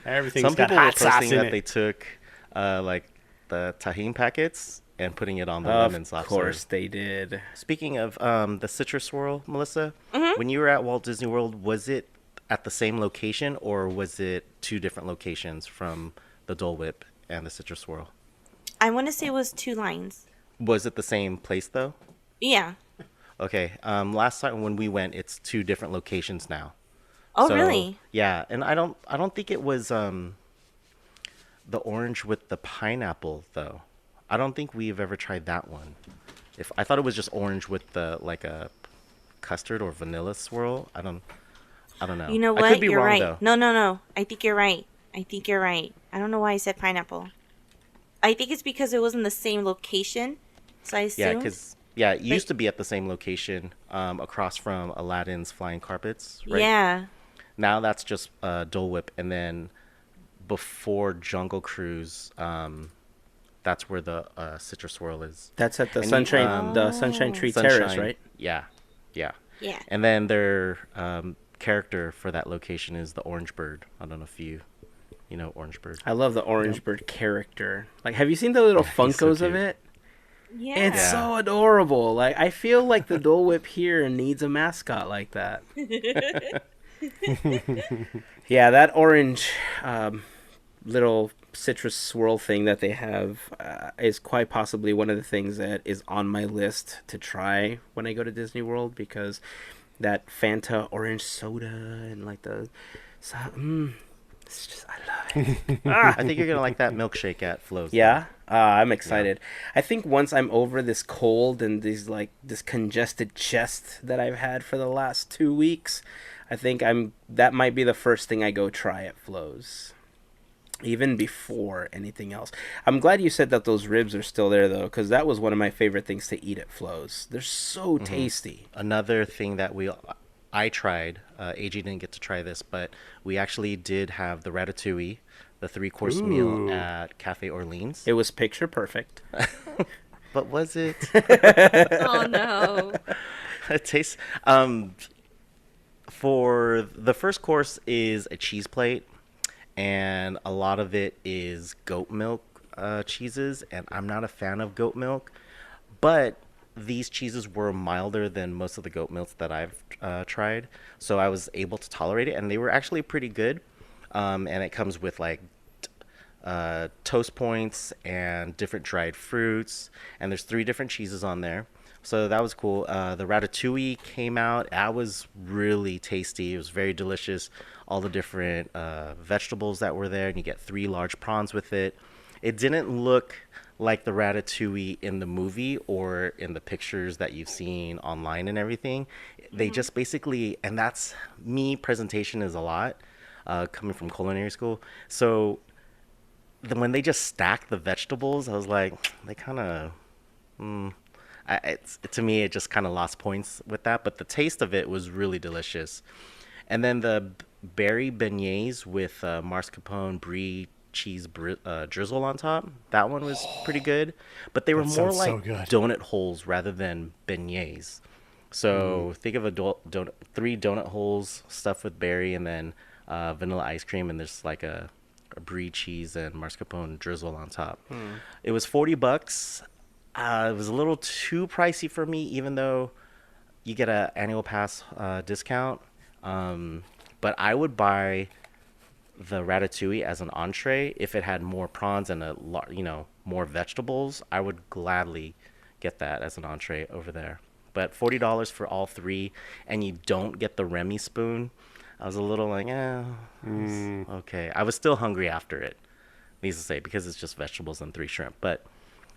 Everything's Some got people were hot sauce posting in that it. they took like the tahine packets and putting it on the Of lemon soft course serve. they did. Speaking of the citrus swirl, Melissa, when you were at Walt Disney World, was it at the same location or was it two different locations from the Dole Whip and the citrus swirl? I want to say it was 2 lines. Was it the same place though? Yeah. Okay. Last time when we went, it's 2 different locations now. Oh, So, really? Yeah, and I don't think it was the orange with the pineapple though. I don't think we've ever tried that one. If I thought it was just orange with the like a custard or vanilla swirl. I don't know. You know I what? could be You're wrong right. though. No. I think you're right. I don't know why I said pineapple. I think it's because it wasn't the same location. So I Yeah, assumed. because it used to be at the same location, across from Aladdin's Flying Carpets, right? Yeah. Now that's just Dole Whip, and then before Jungle Cruise, that's where the citrus swirl is. That's at the And Sunshine Tree Terrace, right? Yeah, yeah. Yeah. And then their character for that location is the orange bird. I don't know if you know orange bird. I love the orange bird character. Like, have you seen the little He's so Funkos of cute. it? Yeah. It's Yeah. so adorable. Like, I feel like the Dole Whip here needs a mascot like that. Yeah, that orange little citrus swirl thing that they have is quite possibly one of the things that is on my list to try when I go to Disney World, because that Fanta orange soda and like it's just, I love it. I think you're gonna like that milkshake at Flo's. Yeah, I'm excited. I think once I'm over this cold and this congested chest that I've had for the last 2 weeks, I think that might be the first thing I go try at Flo's, even before anything else. I'm glad you said that those ribs are still there though, because that was one of my favorite things to eat at Flo's. They're so tasty. Another thing that I tried. AG didn't get to try this, but we actually did have the ratatouille, the 3-course meal Ooh. at Cafe Orleans. It was picture perfect. But was it? Oh, no. It tastes. For the first course is a cheese plate, and a lot of it is goat milk cheeses, and I'm not a fan of goat milk, but these cheeses were milder than most of the goat milks that I've tried, so I was able to tolerate it, and they were actually pretty good. And it comes with like toast points and different dried fruits, and there's 3 different cheeses on there. So that was cool. The ratatouille came out. That was really tasty. It was very delicious. All the different vegetables that were there, and you get 3 large prawns with it. It didn't look like the ratatouille in the movie or in the pictures that you've seen online and everything. They just basically, and that's me, presentation is a lot, coming from culinary school. So when they just stacked the vegetables, I was like, they kind of... to me, it just kind of lost points with that, but the taste of it was really delicious. And then the berry beignets with mascarpone brie cheese drizzle on top, that one was pretty good, but they were That more sounds so like good. donut holes rather than beignets. So think of a 3 donut holes stuffed with berry, and then vanilla ice cream, and there's like a brie cheese and mascarpone drizzle on top. It was $40. It was a little too pricey for me, even though you get an annual pass discount. But I would buy the ratatouille as an entree if it had more prawns and more vegetables. I would gladly get that as an entree over there. But $40 for all 3, and you don't get the Remy spoon. I was a little like, okay. I was still hungry after it, needless to say, because it's just vegetables and 3 shrimp. But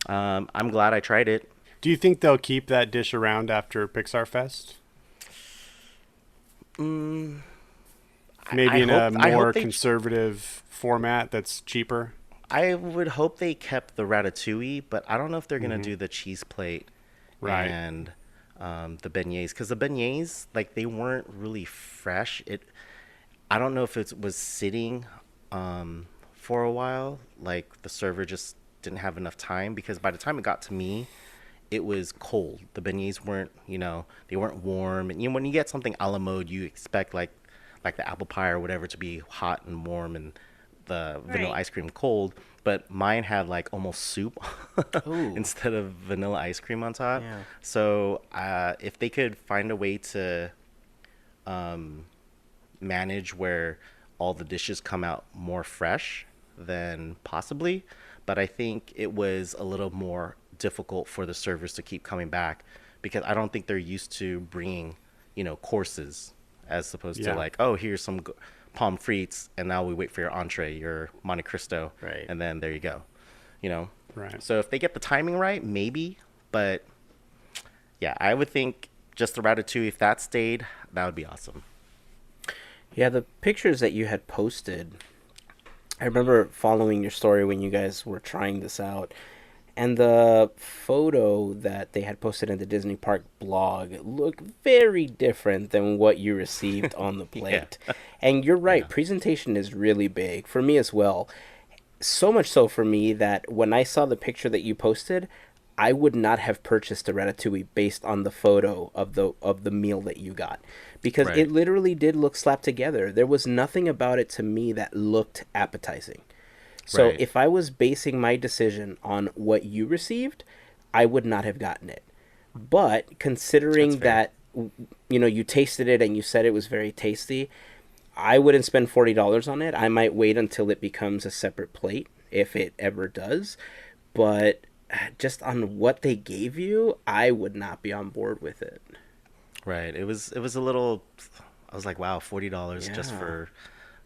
I'm glad I tried it. Do you think they'll keep that dish around after Pixar Fest? Maybe in a I more hope they conservative format that's cheaper. I would hope they kept the ratatouille, but I don't know if they're gonna do the cheese plate Right. and the beignets, because the beignets, like, they weren't really fresh. I don't know if it was sitting for a while, like the server just didn't have enough time, because by the time it got to me, it was cold. The beignets weren't, they weren't warm. And when you get something a la mode, you expect like the apple pie or whatever to be hot and warm, and the vanilla Right. ice cream cold. But mine had like almost soup Ooh. instead of vanilla ice cream on top. Yeah. So if they could find a way to manage where all the dishes come out more fresh, then possibly. But I think it was a little more difficult for the servers to keep coming back, because I don't think they're used to bringing, courses, as opposed to Yeah. like, oh, here's some palm frites, and now we wait for your entree, your Monte Cristo, Right. and then there you go. Right. So if they get the timing right, maybe. But yeah, I would think just the ratatouille, if that stayed, that would be awesome. Yeah, the pictures that you had posted, I remember following your story when you guys were trying this out. And the photo that they had posted in the Disney Park blog looked very different than what you received on the plate. And you're right, presentation is really big for me as well. So much so for me that when I saw the picture that you posted, I would not have purchased a ratatouille based on the photo of the meal that you got, because Right. it literally did look slapped together. There was nothing about it to me that looked appetizing. So Right. if I was basing my decision on what you received, I would not have gotten it. But considering That's that you tasted it and you said it was very tasty, I wouldn't spend $40 on it. I might wait until it becomes a separate plate, if it ever does. But just on what they gave you, I would not be on board with it. Right. It was a little. I was like, wow, $40 just Yeah. for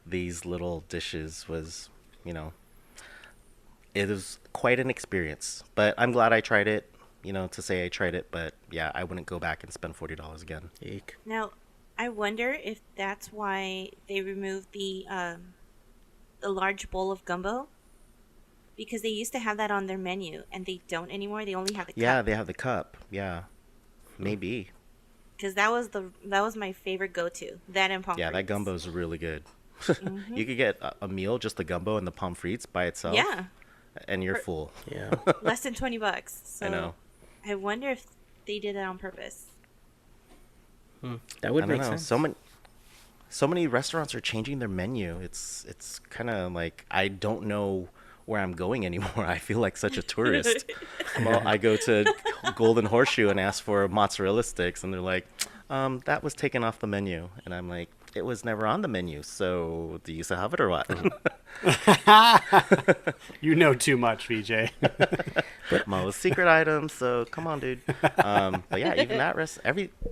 these little dishes was, it was quite an experience. But I'm glad I tried it. To say I tried it, but yeah, I wouldn't go back and spend $40 again. Eek. Now, I wonder if that's why they removed the large bowl of gumbo, because they used to have that on their menu and they don't anymore. They only have the Yeah, cup. they have the cup. Yeah, maybe. Because that was my favorite go-to. That and pommes Yeah, that frites. gumbo's really good. You could get a meal, just the gumbo and the pommes frites by itself. Yeah, And you're full. Yeah. less than $20. So I know. I wonder if they did it on purpose. That would I don't make know. sense. So many restaurants are changing their menu. It's kind of like I don't know where I'm going anymore. I feel like such a tourist. Well, I go to Golden Horseshoe and ask for mozzarella sticks, and they're like, that was taken off the menu. And I'm like, it was never on the menu. So do you still have it or what? You know too much, VJ. Most secret items. So come on, dude. But yeah, even that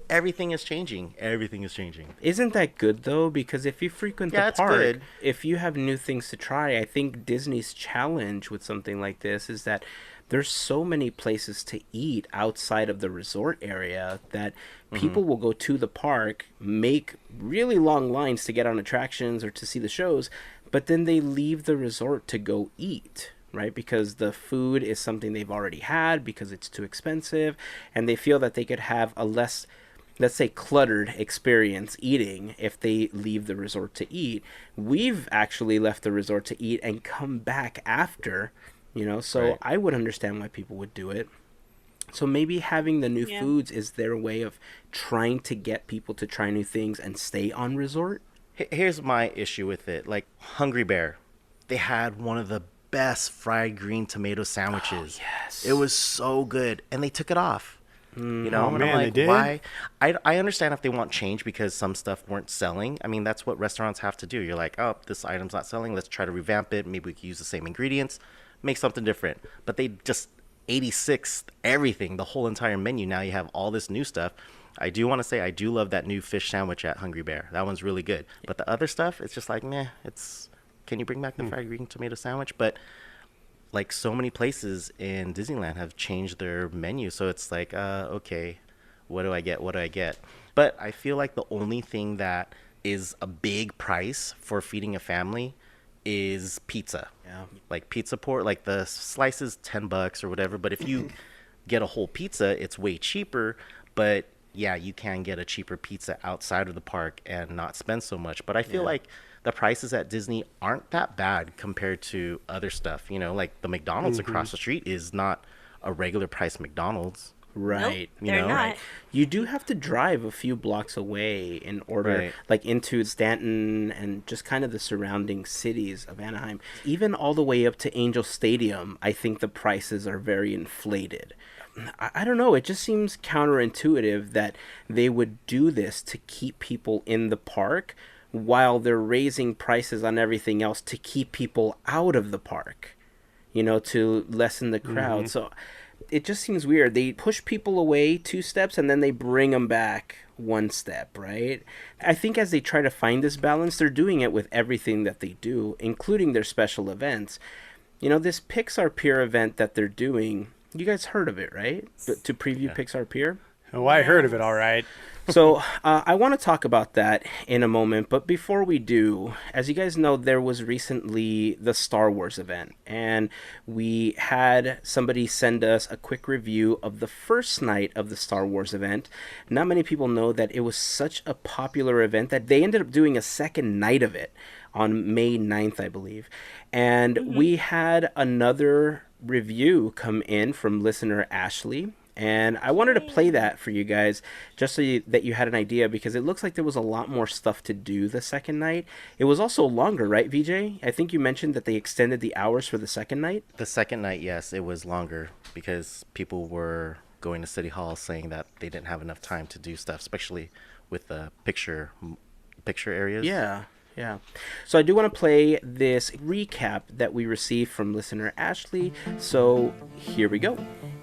everything is changing. Everything is changing. Isn't that good though? Because if you frequent Yeah, the it's park, good. if you have new things to try, I think Disney's challenge with something like this is that there's so many places to eat outside of the resort area that people will go to the park, make really long lines to get on attractions or to see the shows, but then they leave the resort to go eat, right? Because the food is something they've already had, because it's too expensive, and they feel that they could have a less, let's say, cluttered experience eating if they leave the resort to eat. We've actually left the resort to eat and come back after, so Right. I would understand why people would do it. So maybe having the new Yeah. foods is their way of trying to get people to try new things and stay on resort. Here's my issue with it. Like Hungry Bear, they had one of the best fried green tomato sandwiches. yes. It was so good, and they took it off. Oh, And man, I'm they like, did? why? I understand if they want change because some stuff weren't selling. I mean, that's what restaurants have to do. You're like, oh, this item's not selling. Let's try to revamp it. Maybe we can use the same ingredients, make something different. But they just 86 everything, the whole entire menu. Now you have all this new stuff. I do want to say I do love that new fish sandwich at Hungry Bear. That one's really good. But the other stuff, it's just like, meh. Can you bring back the fried green tomato sandwich? But like so many places in Disneyland have changed their menu, so it's like, okay, what do I get? What do I get? But I feel like the only thing that is a big price for feeding a family is pizza. Yeah. Like pizza port, like the slice is $10 or whatever. But if you get a whole pizza, it's way cheaper. But yeah, you can get a cheaper pizza outside of the park and not spend so much. But I feel like the prices at Disney aren't that bad compared to other stuff. You know, like the McDonald's across the street is not a regular price McDonald's. Right. Nope, they're not. You do have to drive a few blocks away in order, Right. like into Stanton and just kind of the surrounding cities of Anaheim. Even all the way up to Angel Stadium, I think the prices are very inflated. I don't know. It just seems counterintuitive that they would do this to keep people in the park while they're raising prices on everything else to keep people out of the park, you know, to lessen the crowd. So it just seems weird. They push people away 2 steps and then they bring them back 1 step, right? I think as they try to find this balance, they're doing it with everything that they do, including their special events. You know, this Pixar Pier event that they're doing, you guys heard of it, right? To preview Pixar Pier? Oh, I heard of it all right. So I want to talk about that in a moment, but before we do, as you guys know, there was recently the Star Wars event, and we had somebody send us a quick review of the first night of the Star Wars event. Not many people know that it was such a popular event that they ended up doing a second night of it on May 9th, I believe. And we had another review come in from listener Ashley. And I wanted to play that for you guys just so that you had an idea, because it looks like there was a lot more stuff to do the second night. It was also longer, right, VJ? I think you mentioned that they extended the hours for the second night. The second night, yes, it was longer because people were going to City Hall saying that they didn't have enough time to do stuff, especially with the picture areas. Yeah. So I do want to play this recap that we received from listener Ashley. So here we go.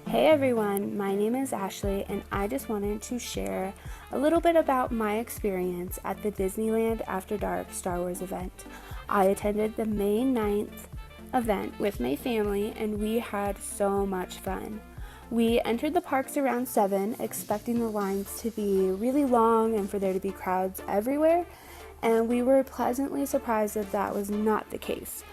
Hey everyone, my name is Ashley and I just wanted to share a little bit about my experience at the Disneyland After Dark Star Wars event. I attended the May 9th event with my family and we had so much fun. We entered the parks around 7, expecting the lines to be really long and for there to be crowds everywhere, and we were pleasantly surprised that that was not the case.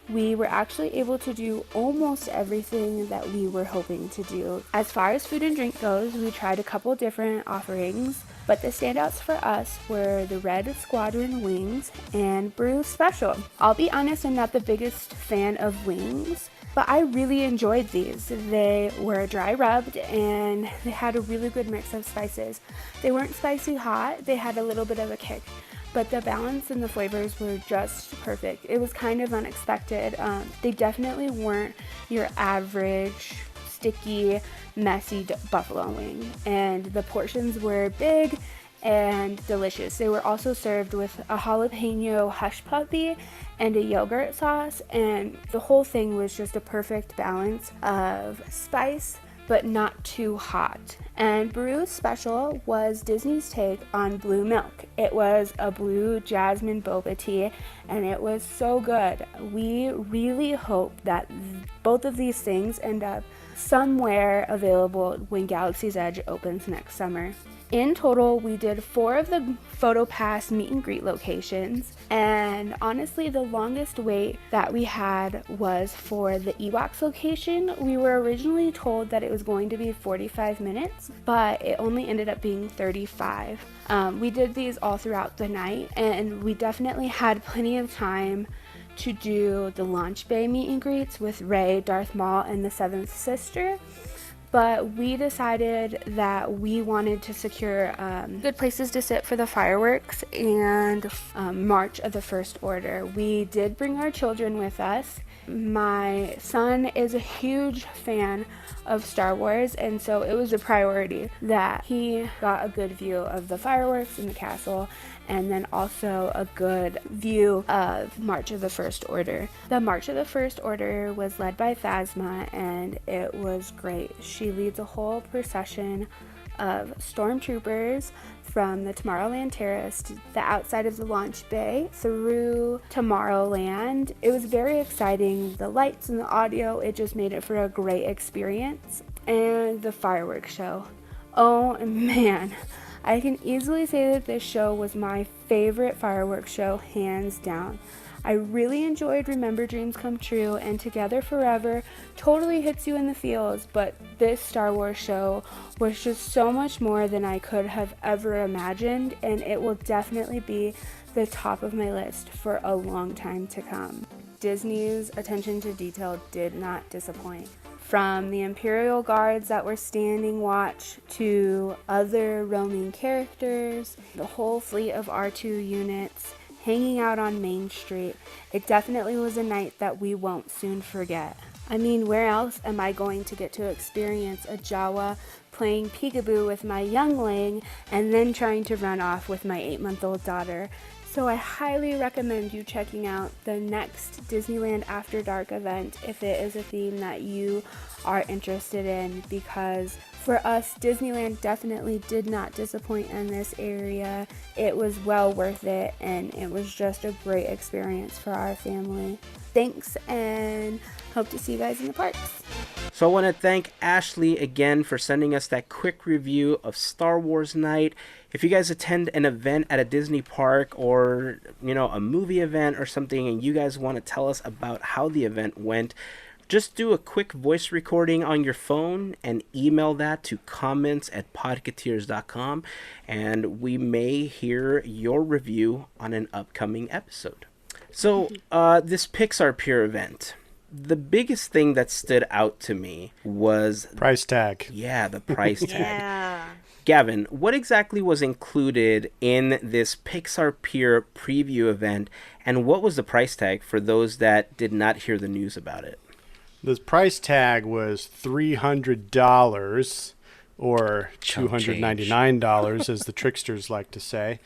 We were actually able to do almost everything that we were hoping to do. As far as food and drink goes, we tried a couple different offerings, but the standouts for us were the Red Squadron wings and Brew Special. I'll be honest, I'm not the biggest fan of wings, but I really enjoyed these. They were dry rubbed and they had a really good mix of spices. They weren't spicy hot, they had a little bit of a kick, but the balance and the flavors were just perfect. It was kind of unexpected. They definitely weren't your average, sticky, messy buffalo wing. And the portions were big and delicious. They were also served with a jalapeno hush puppy and a yogurt sauce. And the whole thing was just a perfect balance of spice, but not too hot. And Brew Special was Disney's take on blue milk. It was a blue jasmine boba tea, and it was so good. We really hope that both of these things end up somewhere available when Galaxy's Edge opens next summer. In total, we did 4 of the PhotoPass meet and greet locations, and honestly, the longest wait that we had was for the Ewoks location. We were originally told that it was going to be 45 minutes, but it only ended up being 35. We did these all throughout the night, and we definitely had plenty of time to do the launch bay meet and greets with Rey, Darth Maul, and the Seventh Sister. But we decided that we wanted to secure good places to sit for the fireworks and March of the First Order. We did bring our children with us. My son is a huge fan of Star Wars, and so it was a priority that he got a good view of the fireworks in the castle and then also a good view of March of the First Order. The March of the First Order was led by Phasma, and it was great. She leads a whole procession of stormtroopers from the Tomorrowland Terrace to the outside of the launch bay through Tomorrowland. It was very exciting. The lights and the audio, it just made it for a great experience. And the fireworks show. Oh man, I can easily say that this show was my favorite fireworks show, hands down. I really enjoyed Remember Dreams Come True, and Together Forever totally hits you in the feels, but this Star Wars show was just so much more than I could have ever imagined, and it will definitely be the top of my list for a long time to come. Disney's attention to detail did not disappoint. From the Imperial Guards that were standing watch to other roaming characters, the whole fleet of R2 units hanging out on Main Street, it definitely was a night that we won't soon forget. I mean, where else am I going to get to experience a Jawa playing peekaboo with my youngling and then trying to run off with my 8-month-old daughter? So I highly recommend you checking out the next Disneyland After Dark event if it is a theme that you are interested in, because for us, Disneyland definitely did not disappoint in this area. It was well worth it, and it was just a great experience for our family. Thanks, and hope to see you guys in the parks. So I want to thank Ashley again for sending us that quick review of Star Wars Night. If you guys attend an event at a Disney park or, a movie event or something, and you guys want to tell us about how the event went, just do a quick voice recording on your phone and email that to comments@podketeers.com, and we may hear your review on an upcoming episode. So, this Pixar Pier event, the biggest thing that stood out to me was... Price tag. Yeah, the price tag. Yeah. Gavin, what exactly was included in this Pixar Pier preview event, and what was the price tag for those that did not hear the news about it? The price tag was $300, or $299, as the tricksters like to say.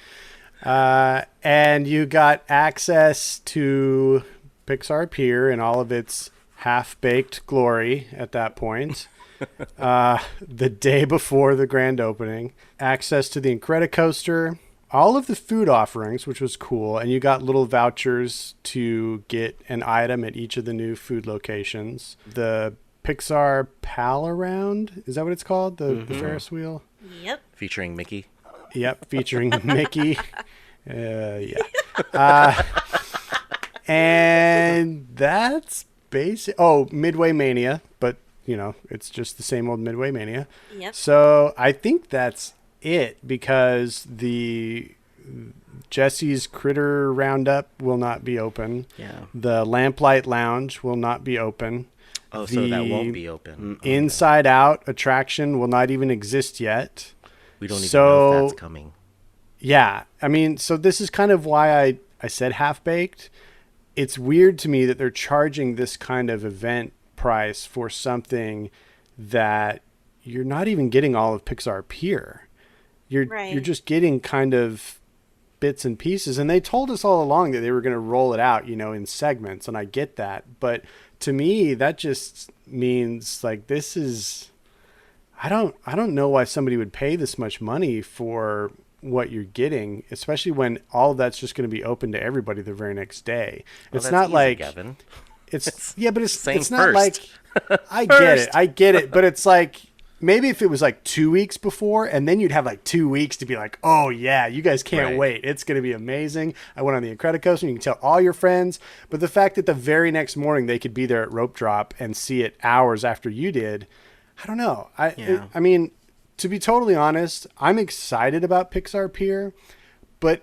And you got access to Pixar Pier in all of its half-baked glory at that point. The day before the grand opening. Access to the Incredicoaster. All of the food offerings, which was cool, and you got little vouchers to get an item at each of the new food locations. The Pixar Pal Around, is that what it's called? The Ferris wheel? Yep. Featuring Mickey. Yep, featuring Mickey. Yeah. And that's basic. Oh, Midway Mania, but, it's just the same old Midway Mania. Yep. So I think that's it, because the Jesse's Critter Roundup will not be open. Yeah. The Lamplight Lounge will not be open. Oh, so that won't be open. Inside Out attraction will not even exist yet. We don't even know if that's coming. Yeah. I mean, so this is kind of why I said half-baked. It's weird to me that they're charging this kind of event price for something that you're not even getting all of Pixar Pier. You're just getting kind of bits and pieces. And they told us all along that they were going to roll it out, in segments. And I get that. But to me, that just means like this is, I don't know why somebody would pay this much money for what you're getting, especially when all of that's just going to be open to everybody the very next day. Well, it's not easy, like, Gavin. it's yeah, but it's not first. like, I get it. But it's like, maybe if it was like 2 weeks before, and then you'd have like 2 weeks to be like, oh yeah, you guys can't wait. It's going to be amazing. I went on the Incredicoaster, and you can tell all your friends. But the fact that the very next morning they could be there at rope drop and see it hours after you did, I don't know. I mean, to be totally honest, I'm excited about Pixar Pier, but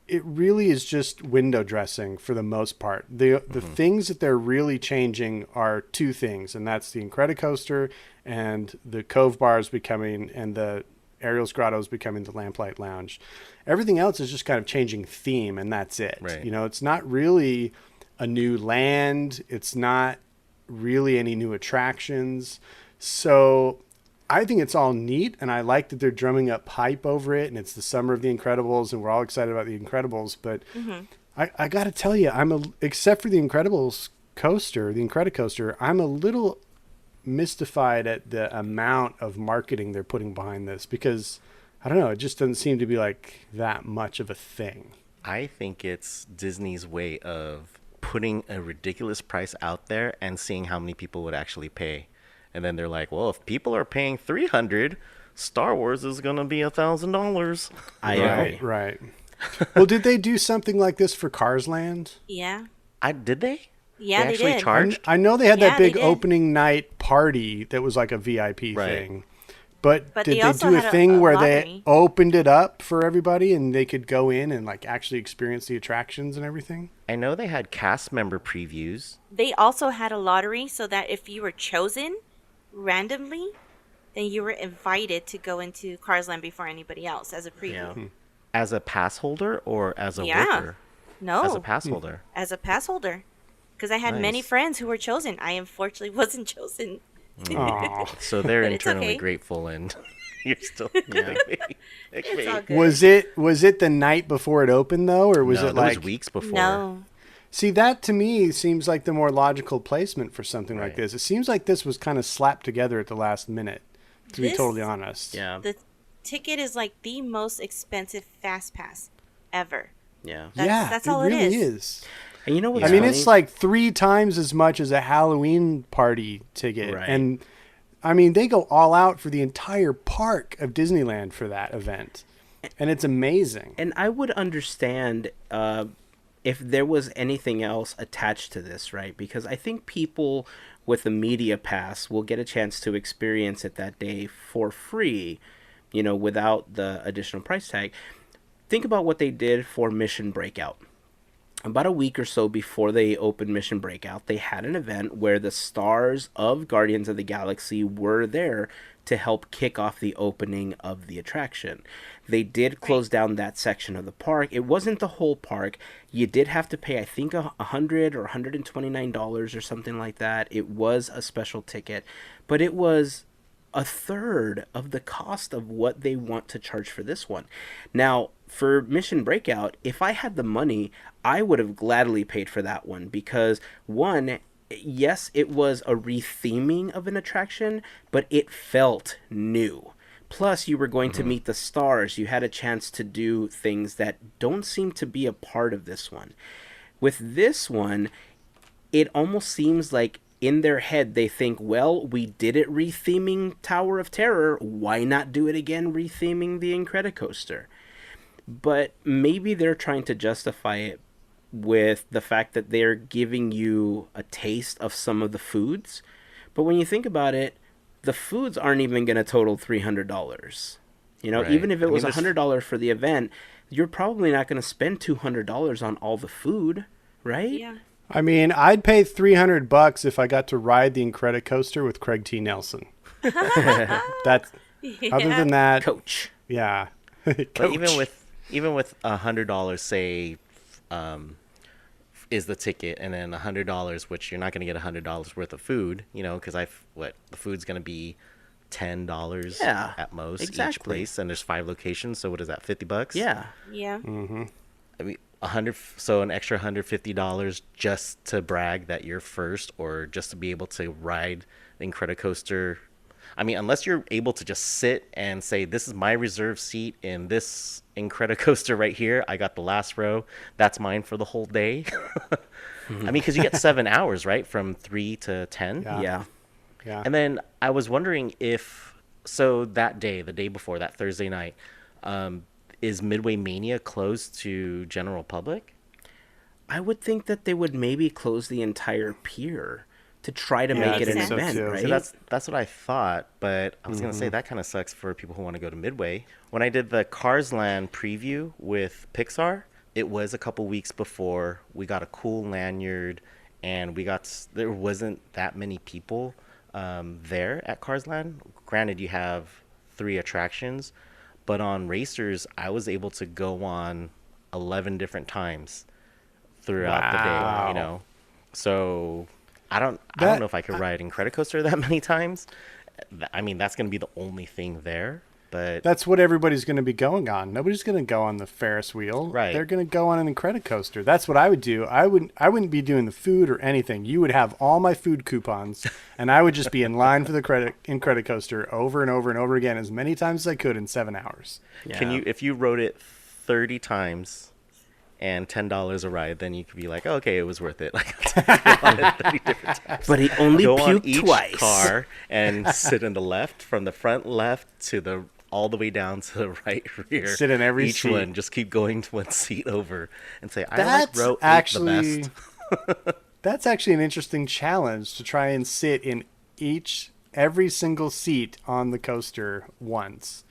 it really is just window dressing for the most part. The things that they're really changing are two things, and that's the Incredicoaster and the Cove Bars becoming, and the Ariel's Grottos becoming the Lamplight Lounge. Everything else is just kind of changing theme, and that's it. Right. It's not really a new land. It's not really any new attractions. So I think it's all neat, and I like that they're drumming up hype over it, and it's the summer of the Incredibles, and we're all excited about the Incredibles. But I got to tell you, except for the Incredibles coaster, the Incredicoaster, I'm a little mystified at the amount of marketing they're putting behind this, because I don't know, it just doesn't seem to be like that much of a thing. I think it's Disney's way of putting a ridiculous price out there and seeing how many people would actually pay. And then they're like, well, if people are paying $300, Star Wars is gonna be $1,000. I agree. Right. Well, did they do something like this for Cars Land? Yeah. Did they? Yeah, they actually did. charged. I know they had Yeah, that they big did. opening night party that was like a VIP Right. thing. But But did they they also do a had a thing where they lottery. opened it up for everybody and they could go in and like actually experience the attractions and everything? I know they had cast member previews. They also had a lottery so that if you were chosen randomly, then you were invited to go into Cars Land before anybody else as a preview. Yeah. As a pass holder or as a Yeah. worker? No, As a pass holder. as a pass holder. Because I had many Nice. friends who were chosen. I unfortunately wasn't chosen. Aw. So they're But it's internally okay. grateful, and you're still. It's all good. Was it the night before it opened though, or was No, it that like was weeks before. No. See, that to me seems like the more logical placement for something like Right. this. It seems like this was kind of slapped together at the last minute, to be This- totally honest. Yeah. The ticket is like the most expensive fast pass ever. Yeah. That's all it it really is. is. And you know what's I mean, funny? it's like 3 times as much as a Halloween party ticket. Right. And I mean, they go all out for the entire park of Disneyland for that event. And it's amazing. And I would understand if there was anything else attached to this, right? Because I think people with a media pass will get a chance to experience it that day for free, without the additional price tag. Think about what they did for Mission Breakout. About a week or so before they opened Mission Breakout, they had an event where the stars of Guardians of the Galaxy were there to help kick off the opening of the attraction. They did close down that section of the park. It wasn't the whole park. You did have to pay, I think, $100 or $129 or something like that. It was a special ticket, but it was a third of the cost of what they want to charge for this one. Now, for Mission Breakout, if I had the money, I would have gladly paid for that one because, one, yes, it was a retheming of an attraction, but it felt new. Plus, you were going to meet the stars. You had a chance to do things that don't seem to be a part of this one. With this one, it almost seems like in their head they think, well, we did it retheming Tower of Terror. Why not do it again retheming the Incredicoaster? But maybe they're trying to justify it with the fact that they're giving you a taste of some of the foods. But when you think about it, the foods aren't even going to total $300. Right. Even if it I was mean, this- $100 for the event, you're probably not going to spend $200 on all the food, right? Yeah. I mean, I'd pay $300 if I got to ride the Incredicoaster with Craig T. Nelson. That's other than that, Coach. yeah. But Coach. even with $100, say, is the ticket, and then $100, which you're not going to get $100 worth of food, because the food's going to be $10 Yeah, at most each exactly. place, and there's 5 locations. So what is that? $50? Yeah. Yeah. I mean, an extra $150 just to brag that you're first, or just to be able to ride the Incredicoaster. I mean, unless you're able to just sit and say, this is my reserved seat in this Incredicoaster right here. I got the last row. That's mine for the whole day. I mean, because you get 7 hours, right? From 3 to 10. Yeah. Yeah. And then I was wondering so that day, the day before, that Thursday night, is Midway Mania closed to general public? I would think that they would maybe close the entire pier to try to Yeah, make I it an think so, event, too. right? So that's what I thought, but I was gonna say that kind of sucks for people who want to go to Midway. When I did the Cars Land preview with Pixar, it was a couple weeks before. We got a cool lanyard, and there wasn't that many people there at Cars Land. Granted, you have 3 attractions, but on Racers, I was able to go on 11 different times throughout Wow. the day. So I don't That- know if I could ride Incredicoaster that many times. I mean, that's going to be the only thing there. But That's what everybody's going to be going on. Nobody's going to go on the Ferris wheel. Right. They're going to go on an Incredicoaster. That's what I would do. I wouldn't be doing the food or anything. You would have all my food coupons, and I would just be in line for the Incredicoaster over and over and over again as many times as I could in 7 hours. Yeah. if you rode it 30 times and $10 a ride, then you could be like, oh, okay, it was worth it. Like, I'll take it on 30 different times. But he only Go on puked each twice. car and sit in the left, from the front left to the all the way down to the right rear. Sit in every each seat. one. Just keep going to one seat over and say, I like That's row 8 actually the best. that's actually an interesting challenge, to try and sit in every single seat on the coaster once.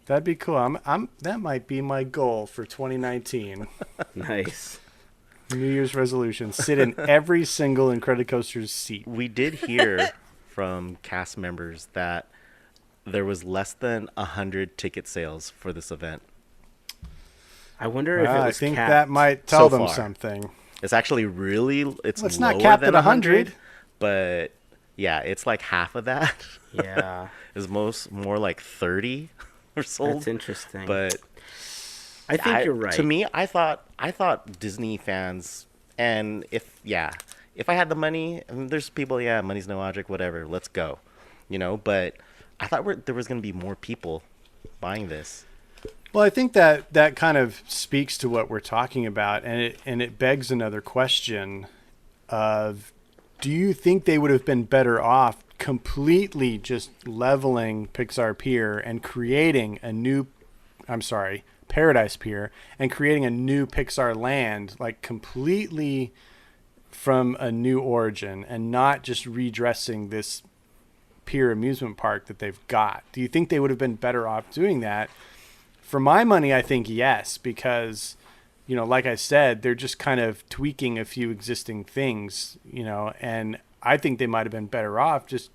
That'd be cool. That might be my goal for 2019. Nice. New Year's resolution: sit in every single Incredicoaster's seat. We did hear from cast members that there was less than 100 ticket sales for this event. I wonder if it was I think capped. that might tell So them far. something. It's actually really, it's Well, it's lower not capped than at 100. but yeah, it's like half of that. Yeah. Is more like 30 or sold. That's interesting. But I think you're right. To me, I thought Disney fans, and if I had the money, and there's people, money's no object, whatever, let's go, But I thought there was going to be more people buying this. Well, I think that kind of speaks to what we're talking about, and it begs another question of, do you think they would have been better off completely just leveling Pixar Pier and creating Paradise Pier, and creating a new Pixar land, like completely from a new origin, and not just redressing this Pier amusement park that they've got? Do you think they would have been better off doing that? For my money, I think yes, because, like I said, they're just kind of tweaking a few existing things, and I think they might have been better off just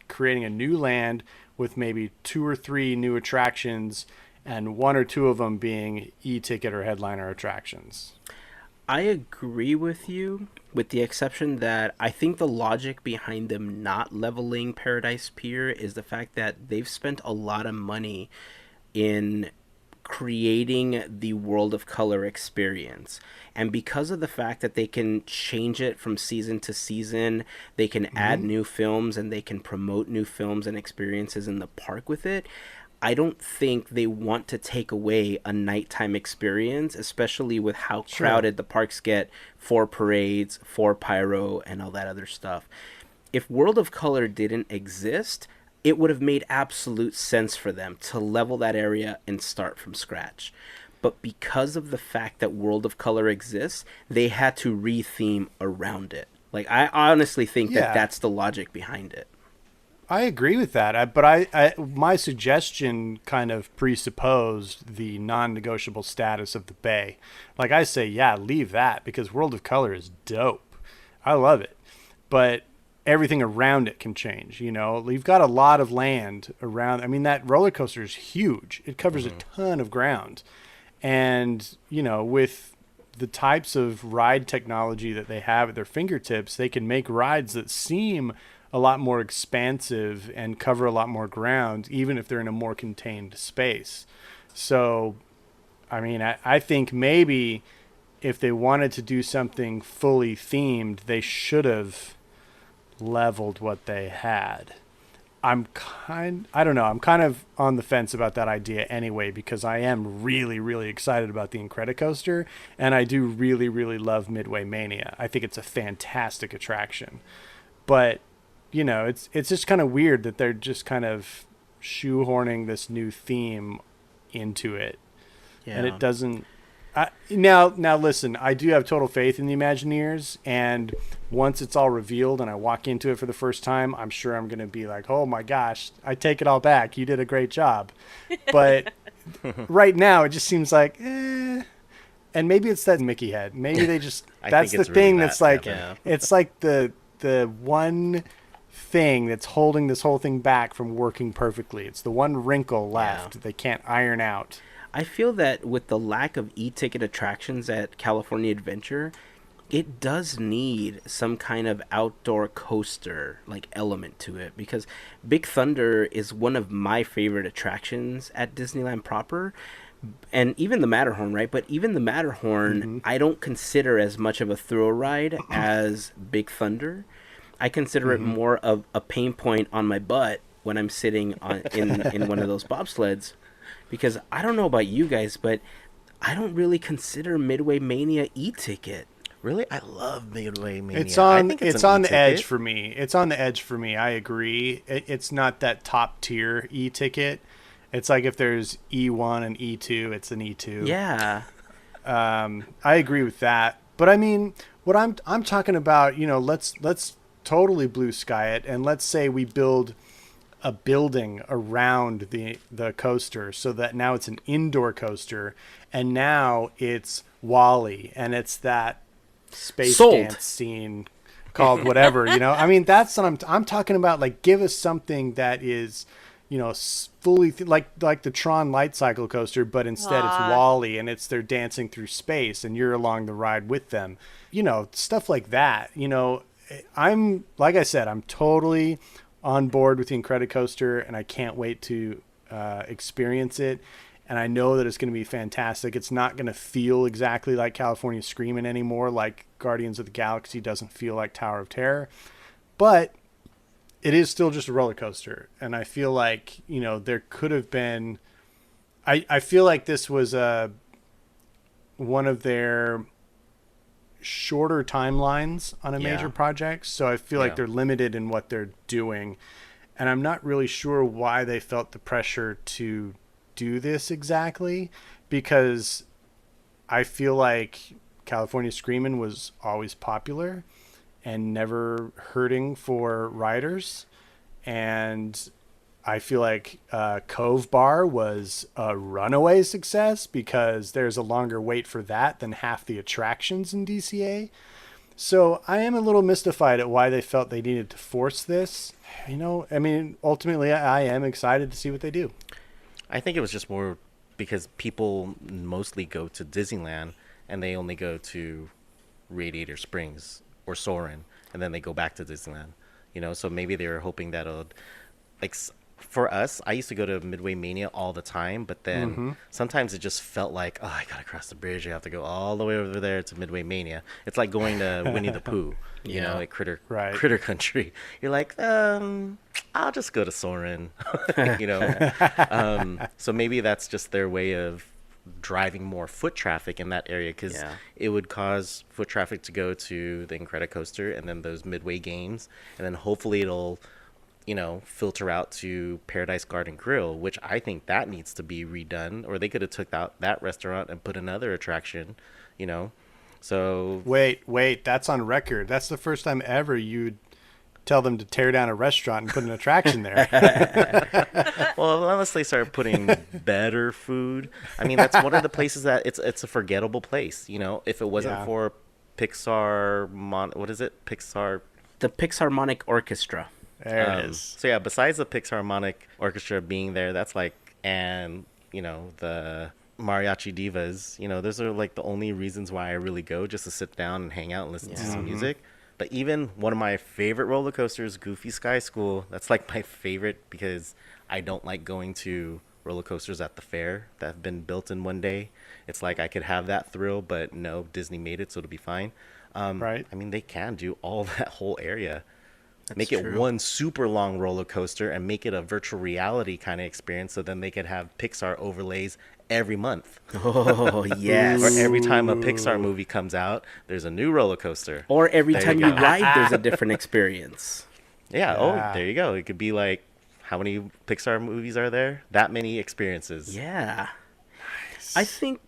creating a new land with maybe 2 or 3 new attractions, and 1 or 2 of them being e-ticket or headliner attractions. I agree with you, with the exception that I think the logic behind them not leveling Paradise Pier is the fact that they've spent a lot of money in creating the World of Color experience. And because of the fact that they can change it from season to season, they can add new films, and they can promote new films and experiences in the park with it, I don't think they want to take away a nighttime experience, especially with how crowded the parks get for parades, for pyro, and all that other stuff. If World of Color didn't exist, it would have made absolute sense for them to level that area and start from scratch. But because of the fact that World of Color exists, they had to re-theme around it. Like, I honestly think that that's the logic behind it. I agree with that, but my suggestion kind of presupposed the non-negotiable status of the bay. Like, I say, leave that, because World of Color is dope. I love it. But everything around it can change, You've got a lot of land around. I mean, that roller coaster is huge. It covers a ton of ground. And, with the types of ride technology that they have at their fingertips, they can make rides that seem a lot more expansive and cover a lot more ground, even if they're in a more contained space. So, I mean, I think maybe if they wanted to do something fully themed, they should have leveled what they had. I don't know. I'm kind of on the fence about that idea anyway, because I am really, really excited about the Incredicoaster, and I do really, really love Midway Mania. I think it's a fantastic attraction. But, it's just kind of weird that they're just kind of shoehorning this new theme into it. Yeah. And it doesn't... Now listen, I do have total faith in the Imagineers, and once it's all revealed and I walk into it for the first time, I'm sure I'm going to be like, oh my gosh, I take it all back. You did a great job. But right now it just seems like, and maybe it's that Mickey head. Maybe they just, that's the thing that's like, it's like the one thing that's holding this whole thing back from working perfectly. It's the one wrinkle left they can't iron out. I feel that with the lack of e-ticket attractions at California Adventure, it does need some kind of outdoor coaster like element to it, because Big Thunder is one of my favorite attractions at Disneyland proper, and even the Matterhorn, right? But even the Matterhorn, I don't consider as much of a thrill ride as Big Thunder. I consider it more of a pain point on my butt when I'm sitting in one of those bobsleds. Because I don't know about you guys, but I don't really consider Midway Mania e-ticket. Really, I love Midway Mania. It's on. I think It's an on the e-ticket. edge for me. It's on the edge for me. I agree. It's not that top tier e-ticket. It's like if there's E1 and E2, it's an E2. Yeah. I agree with that. But I mean, what I'm talking about, let's totally blue sky it, and let's say we build a building around the coaster so that now it's an indoor coaster, and now it's Wall-E, and it's that space Sold. dance scene called whatever. I mean, that's what I'm talking about. Like, give us something that is, fully like the Tron Light Cycle coaster, but instead it's Wall-E, and they're dancing through space, and you're along the ride with them. Stuff like that. I'm like I said, I'm totally on board with the Incredicoaster, and I can't wait to experience it. And I know that it's going to be fantastic. It's not going to feel exactly like California Screaming anymore, like Guardians of the Galaxy doesn't feel like Tower of Terror. But it is still just a roller coaster. And I feel like, there could have been... I feel like this was one of their shorter timelines on a major project. So I feel like they're limited in what they're doing. And I'm not really sure why they felt the pressure to do this exactly, because I feel like California Screamin' was always popular and never hurting for riders, and I feel like Cove Bar was a runaway success because there's a longer wait for that than half the attractions in DCA. So I am a little mystified at why they felt they needed to force this. I mean, ultimately I am excited to see what they do. I think it was just more because people mostly go to Disneyland and they only go to Radiator Springs or Soarin', and then they go back to Disneyland. So maybe they were hoping that it'll, like, for us, I used to go to Midway Mania all the time, but then sometimes it just felt like, oh, I gotta cross the bridge. I have to go all the way over there to Midway Mania. It's like going to Winnie the Pooh, at Critter Country. You're like, I'll just go to Soarin', So maybe that's just their way of driving more foot traffic in that area, because it would cause foot traffic to go to the Incredicoaster and then those Midway games, and then hopefully it'll filter out to Paradise Garden Grill, which I think that needs to be redone, or they could have took out that restaurant and put another attraction, so wait, that's on record. That's the first time ever you'd tell them to tear down a restaurant and put an attraction there. Well, unless they start putting better food. I mean, that's one of the places that it's a forgettable place. If it wasn't for Pixar, The Pixarmonic Orchestra. There it is. So yeah, besides the Pixarmonic Orchestra being there, that's like, and the Mariachi Divas, those are like the only reasons why I really go, just to sit down and hang out and listen to some music. But even one of my favorite roller coasters, Goofy Sky School, that's like my favorite because I don't like going to roller coasters at the fair that have been built in one day. It's like I could have that thrill, but no, Disney made it, so it'll be fine. Right. I mean, they can do all that whole area. Make true. it one super long roller coaster and make it a virtual reality kind of experience, so then they could have Pixar overlays every month. Oh, yes. Or every time a Pixar movie comes out, there's a new roller coaster. Or every There time you you go. ride, there's a different experience. Yeah, oh, there you go. It could be like, how many Pixar movies are there? That many experiences. Yeah. I think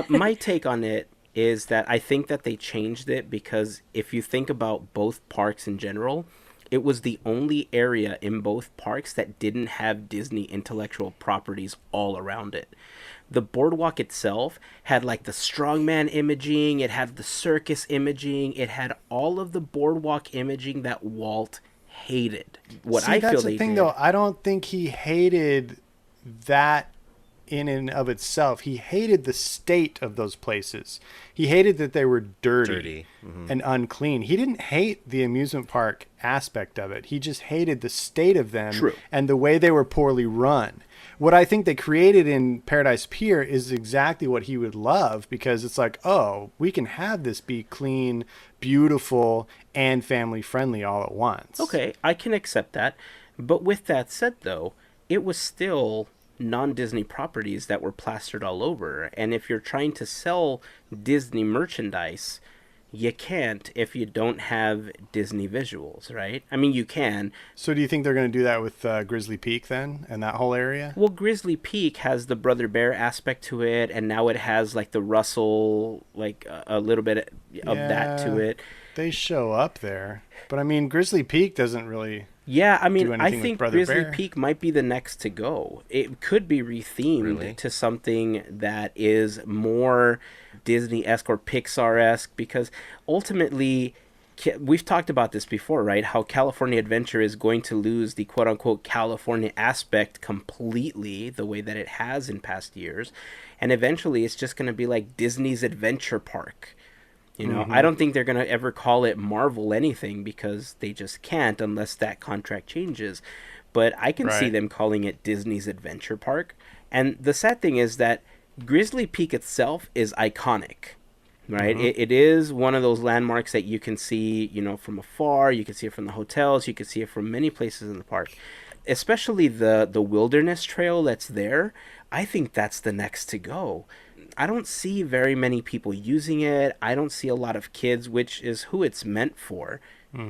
my take on it is that I think that they changed it because if you think about both parks in general, it was the only area in both parks that didn't have Disney intellectual properties all around it. The boardwalk itself had like the strongman imaging, it had the circus imaging, it had all of the boardwalk imaging that Walt hated. What See, I that's feel the they thing, did, though. I don't think he hated that in and of itself. He hated the state of those places. He hated that they were dirty. And unclean. He didn't hate the amusement park aspect of it. He just hated the state of them. True. And the way they were poorly run. What I think they created in Paradise Pier is exactly what he would love, because it's like, oh, we can have this be clean, beautiful, and family friendly all at once. Okay, I can accept that. But with that said, though, it was still non-Disney properties that were plastered all over. And if you're trying to sell Disney merchandise, you can't if you don't have Disney visuals, right? I mean, you can. So do you think they're going to do that with Grizzly Peak then, and that whole area? Well, Grizzly Peak has the Brother Bear aspect to it, and now it has like the Russell, like a little bit of that to it. They show up there, but I mean, Grizzly Peak doesn't really. Yeah, I mean, do I anything with think Brother Grizzly Bear. Peak might be the next to go. It could be rethemed Really? to something that is more Disney-esque or Pixar-esque, because ultimately, we've talked about this before, right? How California Adventure is going to lose the quote-unquote California aspect completely, the way that it has in past years, and eventually it's just going to be like Disney's Adventure Park. You know, I don't think they're going to ever call it Marvel anything, because they just can't unless that contract changes. But I can see Right. them calling it Disney's Adventure Park. And the sad thing is that Grizzly Peak itself is iconic, right? It is one of those landmarks that you can see, you know, from afar. You can see it from the hotels. You can see it from many places in the park. Especially the wilderness trail that's there. I think that's the next to go. I don't see very many people using it. I don't see a lot of kids, which is who it's meant for.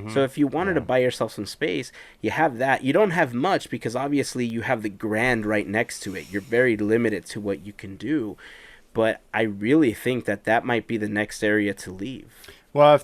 So if you wanted to buy yourself some space, you have that. You don't have much, because obviously you have the Grand right next to it. You're very limited to what you can do. But I really think that that might be the next area to leave. Well, if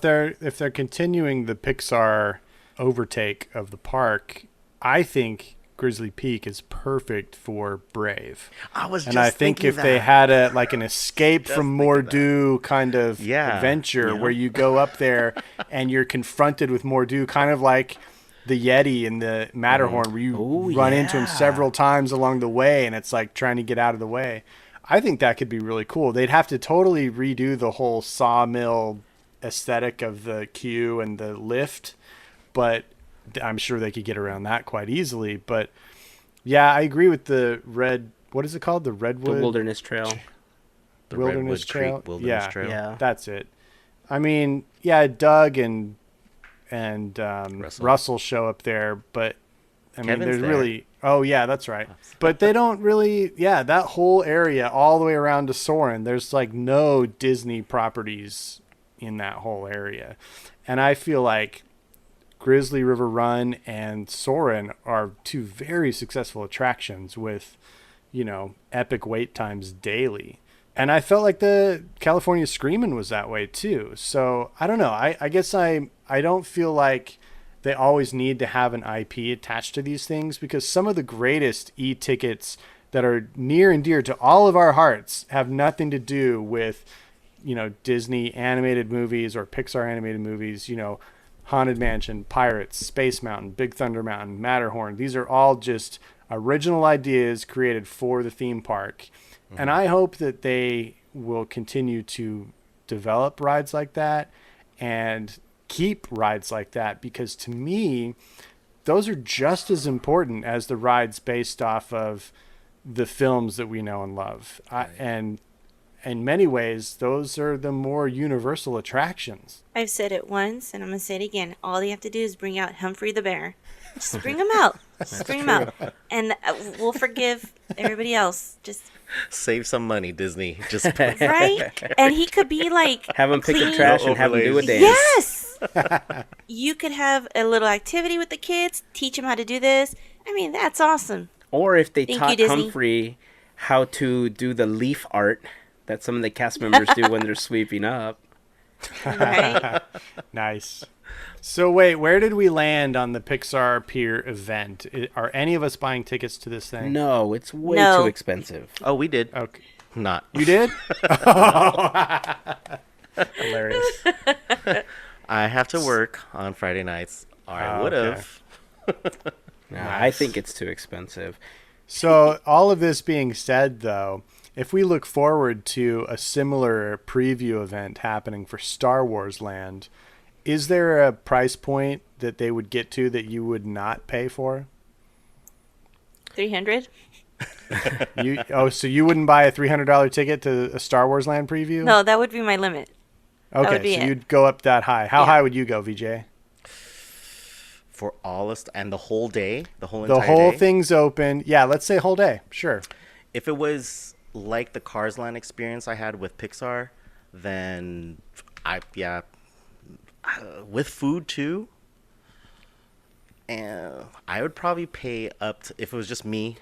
they're continuing the Pixar overtake of the park, I think Grizzly Peak is perfect for Brave. I was just And I think thinking if they that. had an escape Just from thinking that. Mordew kind of Yeah, adventure, you know? where you go up there and you're confronted with Mordew, kind of like the Yeti in the Matterhorn, where you Oh, run into him yeah. several times along the way, and it's like trying to get out of the way. I think that could be really cool. They'd have to totally redo the whole sawmill aesthetic of the queue and the lift, but I'm sure they could get around that quite easily. But yeah, I agree with the what is it called? The The Redwood wilderness trail. The Wilderness Redwood Trail. Creek Wilderness Yeah. Trail. Yeah. That's it. I mean, yeah, Doug and Russell show up there, but I mean, Kevin's there's there. really. Oh yeah, that's right. But they don't really. Yeah, that whole area all the way around to Soarin', there's like no Disney properties in that whole area, and I feel like Grizzly River Run and Soarin' are two very successful attractions with, epic wait times daily. And I felt like the California Screamin' was that way too. So I don't know. I guess I don't feel like they always need to have an IP attached to these things, because some of the greatest e-tickets that are near and dear to all of our hearts have nothing to do with, Disney animated movies or Pixar animated movies, Haunted Mansion, Pirates, Space Mountain, Big Thunder Mountain, Matterhorn. These are all just original ideas created for the theme park. And I hope that they will continue to develop rides like that and keep rides like that, because to me, those are just as important as the rides based off of the films that we know and love. And in many ways, those are the more universal attractions. I've said it once, and I'm going to say it again. All they have to do is bring out Humphrey the Bear. Just bring him out. Just bring him out. And we'll forgive everybody else. Just Save some money, Disney. Just right? And he could be like Have them pick up clean- trash and have them do a Overlays. dance. Yes. You could have a little activity with the kids, teach them how to do this. I mean, that's awesome. Or if they Thank you, taught Disney. Humphrey how to do the leaf art that some of the cast members do when they're sweeping up. Right? Nice. So wait, where did we land on the Pixar Pier event? Are any of us buying tickets to this thing? No, it's way No. too expensive. Oh, we did. Okay. Not. You did? Hilarious. I have to work on Friday nights. Or I would have. No, I think it's too expensive. So all of this being said, though, if we look forward to a similar preview event happening for Star Wars Land, is there a price point that they would get to that you would not pay for? 300? So you wouldn't buy a $300 ticket to a Star Wars Land preview? No, that would be my limit. Okay, would be so it. you'd go up that high. How Yeah. high would you go, VJ? For all us and the whole day, the whole The entire whole day? thing's open. Yeah, let's say whole day. Sure. If it was like the Cars Land experience I had with Pixar, then with food too. And I would probably pay up to, if it was just me,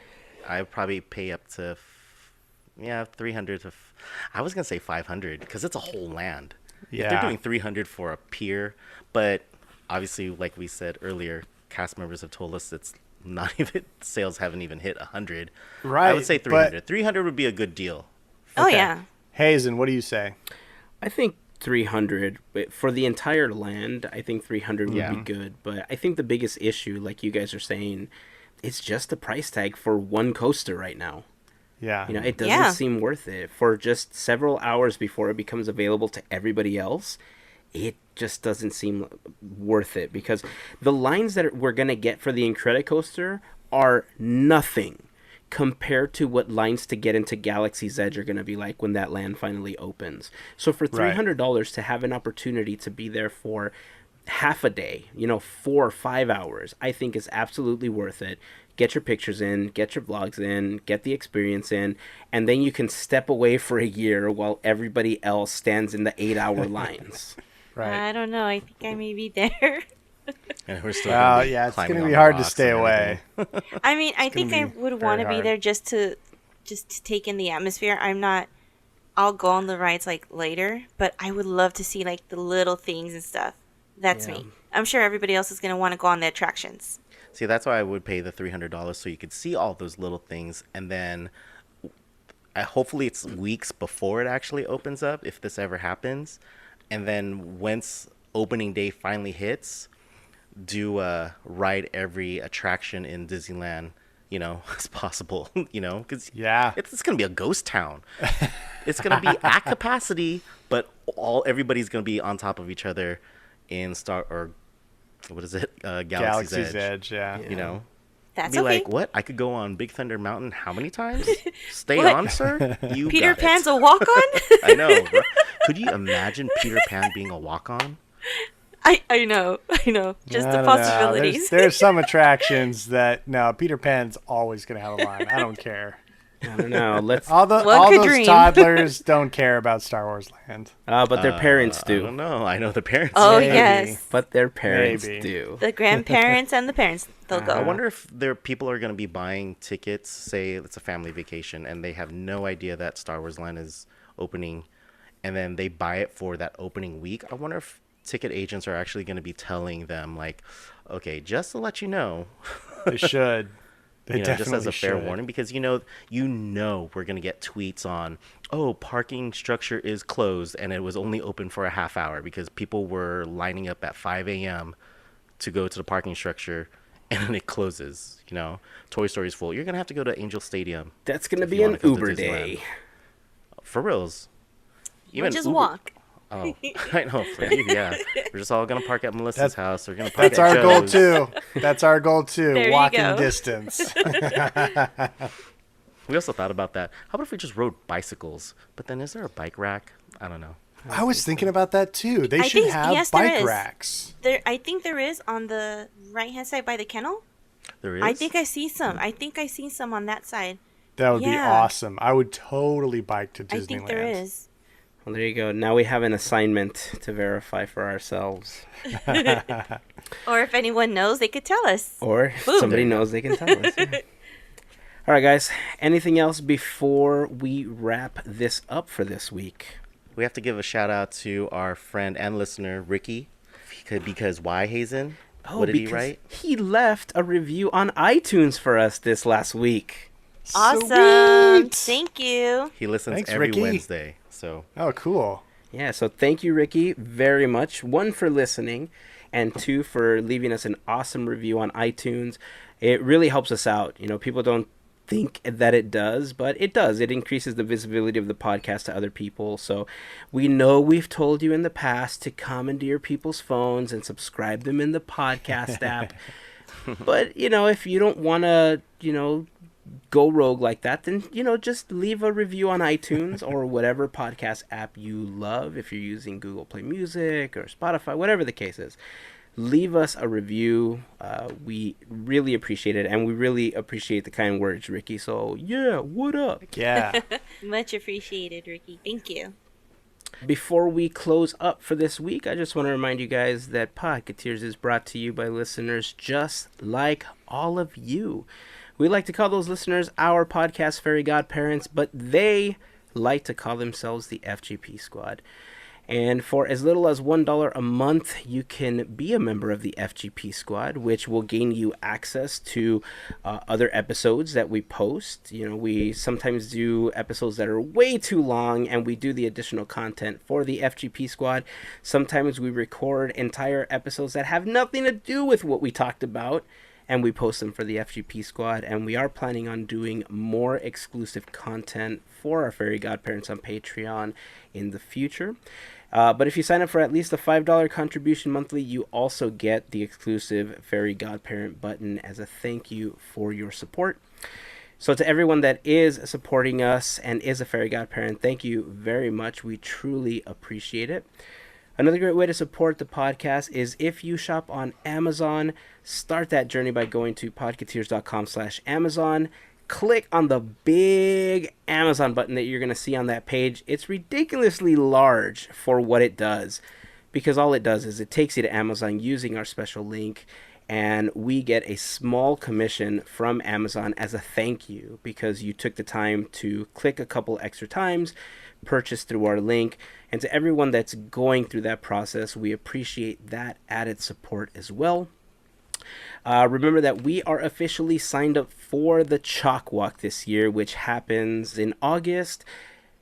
I would probably pay up to 300 to I was going to say 500 because it's a whole land. If Yeah. they're doing 300 for a pier, but obviously like we said earlier, cast members have told us it's not even sales haven't even hit 100. Right. I would say 300. 300 would be a good deal. Oh Okay. yeah. Hazen, what do you say? I think 300 but for the entire land. I think 300 would Yeah. be good, but I think the biggest issue, like you guys are saying, it's just the price tag for one coaster right now. Yeah. You know, it doesn't Yeah. seem worth it for just several hours before it becomes available to everybody else. It just doesn't seem worth it because the lines that we're going to get for the Incredicoaster are nothing compared to what lines to get into Galaxy's Edge are going to be like when that land finally opens. So for $300 to have an opportunity to be there for half a day, 4 or 5 hours, I think is absolutely worth it. Get your pictures in, get your vlogs in, get the experience in, and then you can step away for a year while everybody else stands in the 8-hour lines. Right. I don't know. I think I may be there. And we're still Well, gonna be yeah, it's climbing going to on be the hard to rocks stay and away. everything. I mean, I think I be would very want to be hard. there just to take in the atmosphere. I'll go on the rides like later, but I would love to see like the little things and stuff. That's Yeah. me. I'm sure everybody else is going to want to go on the attractions. See, that's why I would pay the $300 so you could see all those little things, and then hopefully it's weeks before it actually opens up, if this ever happens, and then once opening day finally hits, do ride every attraction in Disneyland, as possible, because Yeah. it's gonna be a ghost town. It's gonna be at capacity, but everybody's gonna be on top of each other in Galaxy's Edge. Yeah. That's Be okay. like, what? I could go on Big Thunder Mountain how many times? Stay What? on, sir. You Peter got it. Pan's a walk-on? I know. Right? Could you imagine Peter Pan being a walk-on? I know. Just I the don't know. possibilities. There's some attractions that, no, Peter Pan's always going to have a line. I don't care. I don't know. Let's. All One could those dream. toddlers don't care about Star Wars Land. But their parents I do. don't know. I know the parents. Oh, Maybe. yes. But their parents Maybe. do. The grandparents and the parents, they'll I go. wonder if people are going to be buying tickets, say it's a family vacation, and they have no idea that Star Wars Land is opening, and then they buy it for that opening week. I wonder if ticket agents are actually going to be telling them, like, okay, just to let you know, They should. They just as definitely a fair should. warning, because we're going to get tweets on, oh, parking structure is closed, and it was only open for a half hour because people were lining up at 5 a.m. to go to the parking structure, and then it closes. Toy Story's full. You're going to have to go to Angel Stadium. That's going to If be you an wanna come to Uber Disneyland. day. For reals. We'll just Uber- walk. Oh, I know. For you, yeah. We're just all going to park at Melissa's house. We're going to park That's at our goal, Joe's. too. That's our goal, too. There you Walking go. distance. We also thought about that. How about if we just rode bicycles? But then is there a bike rack? I don't know. I was thinking about that, too. They I should think- have yes, there bike is. racks. I think there is on the right-hand side by the kennel. There is? I think I see some. I think I see some on that side. That would be Yeah. awesome. I would totally bike to Disneyland. I think there is. Well, there you go. Now we have an assignment to verify for ourselves. Or if anyone knows, they could tell us. Or if Boom. somebody knows, they can tell us. Yeah. All right, guys. Anything else before we wrap this up for this week? We have to give a shout out to our friend and listener, Ricky. Because why, Hazen? What did he because write? he left a review on iTunes for us this last week. Awesome. Sweet. Thank you. He listens Thanks, every Ricky. Wednesday. So Oh, cool. Yeah, so thank you, Ricky, very much. 1, for listening, and 2, for leaving us an awesome review on iTunes. It really helps us out. People don't think that it does, but it does. It increases the visibility of the podcast to other people. So we know we've told you in the past to come into your people's phones and subscribe them in the podcast app. But, if you don't want to, go rogue like that, then just leave a review on iTunes or whatever podcast app you love. If you're using Google Play Music or Spotify, whatever the case is, leave us a review. We really appreciate it, and we really appreciate the kind words, Ricky. So, yeah, what up? Yeah. Much appreciated, Ricky. Thank you. Before we close up for this week, I just want to remind you guys that Podketeers is brought to you by listeners just like all of you. We like to call those listeners our podcast fairy godparents, but they like to call themselves the FGP Squad. And for as little as $1 a month, you can be a member of the FGP Squad, which will gain you access to other episodes that we post. You know, we sometimes do episodes that are way too long, and we do the additional content for the FGP Squad. Sometimes we record entire episodes that have nothing to do with what we talked about, and we post them for the FGP Squad. And we are planning on doing more exclusive content for our fairy godparents on Patreon in the future. But if you sign up for at least a $5 contribution monthly, you also get the exclusive Fairy Godparent button as a thank you for your support. So to everyone that is supporting us and is a Fairy Godparent, thank you very much. We truly appreciate it. Another great way to support the podcast is if you shop on Amazon. Start that journey by going to podketeers.com/Amazon. Click on the big Amazon button that you're going to see on that page. It's ridiculously large for what it does, because all it does is it takes you to Amazon using our special link, and we get a small commission from Amazon as a thank you because you took the time to click a couple extra times, purchase through our link. And to everyone that's going through that process, we appreciate that added support as well. Remember that we are officially signed up for the Chalk Walk this year, which happens in August.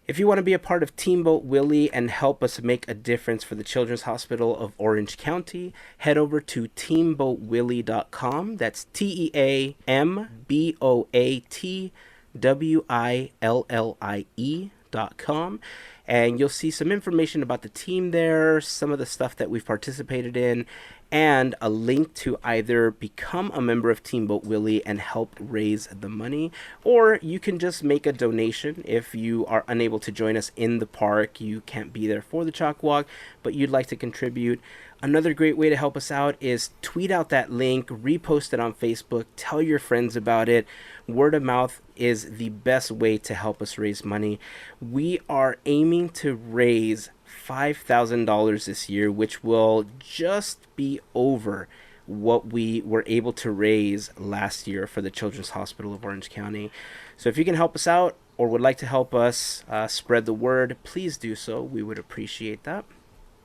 If you want to be a part of Teamboat Willie and help us make a difference for the Children's Hospital of Orange County, head over to teamboatwillie.com. That's TEAMBOATWILLIE.com. And you'll see some information about the team there, some of the stuff that we've participated in, and a link to either become a member of Teamboat Willie and help raise the money, or you can just make a donation if you are unable to join us in the park. You can't be there for the Chalk Walk, but you'd like to contribute. Another great way to help us out is tweet out that link, repost it on Facebook, tell your friends about it. Word of mouth is the best way to help us raise money. We are aiming to raise $5,000 this year, which will just be over what we were able to raise last year for the Children's Hospital of Orange County. So if you can help us out or would like to help us spread the word, please do so. We would appreciate that.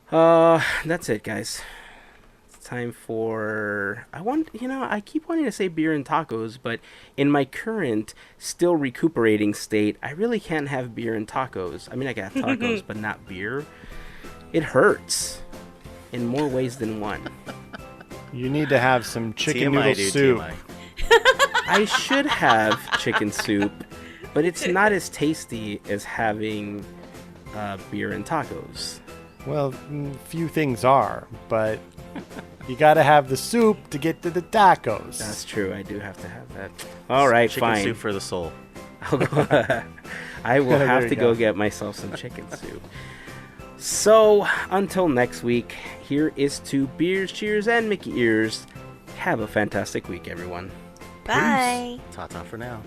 That's it, guys. It's time for... I keep wanting to say beer and tacos, but in my current, still recuperating state, I really can't have beer and tacos. I mean, I can have tacos, but not beer. It hurts in more ways than one. You need to have some chicken TMI, noodle dude, soup. TMI. I should have chicken soup, but it's not as tasty as having beer and tacos. Well, few things are, but you got to have the soup to get to the tacos. That's true. I do have to have that. All right, Chicken fine. soup for the soul. I will There have you to go. go get myself some chicken soup. So, until next week, here is to beers, cheers, and Mickey ears. Have a fantastic week, everyone. Bye. Ta-ta for now.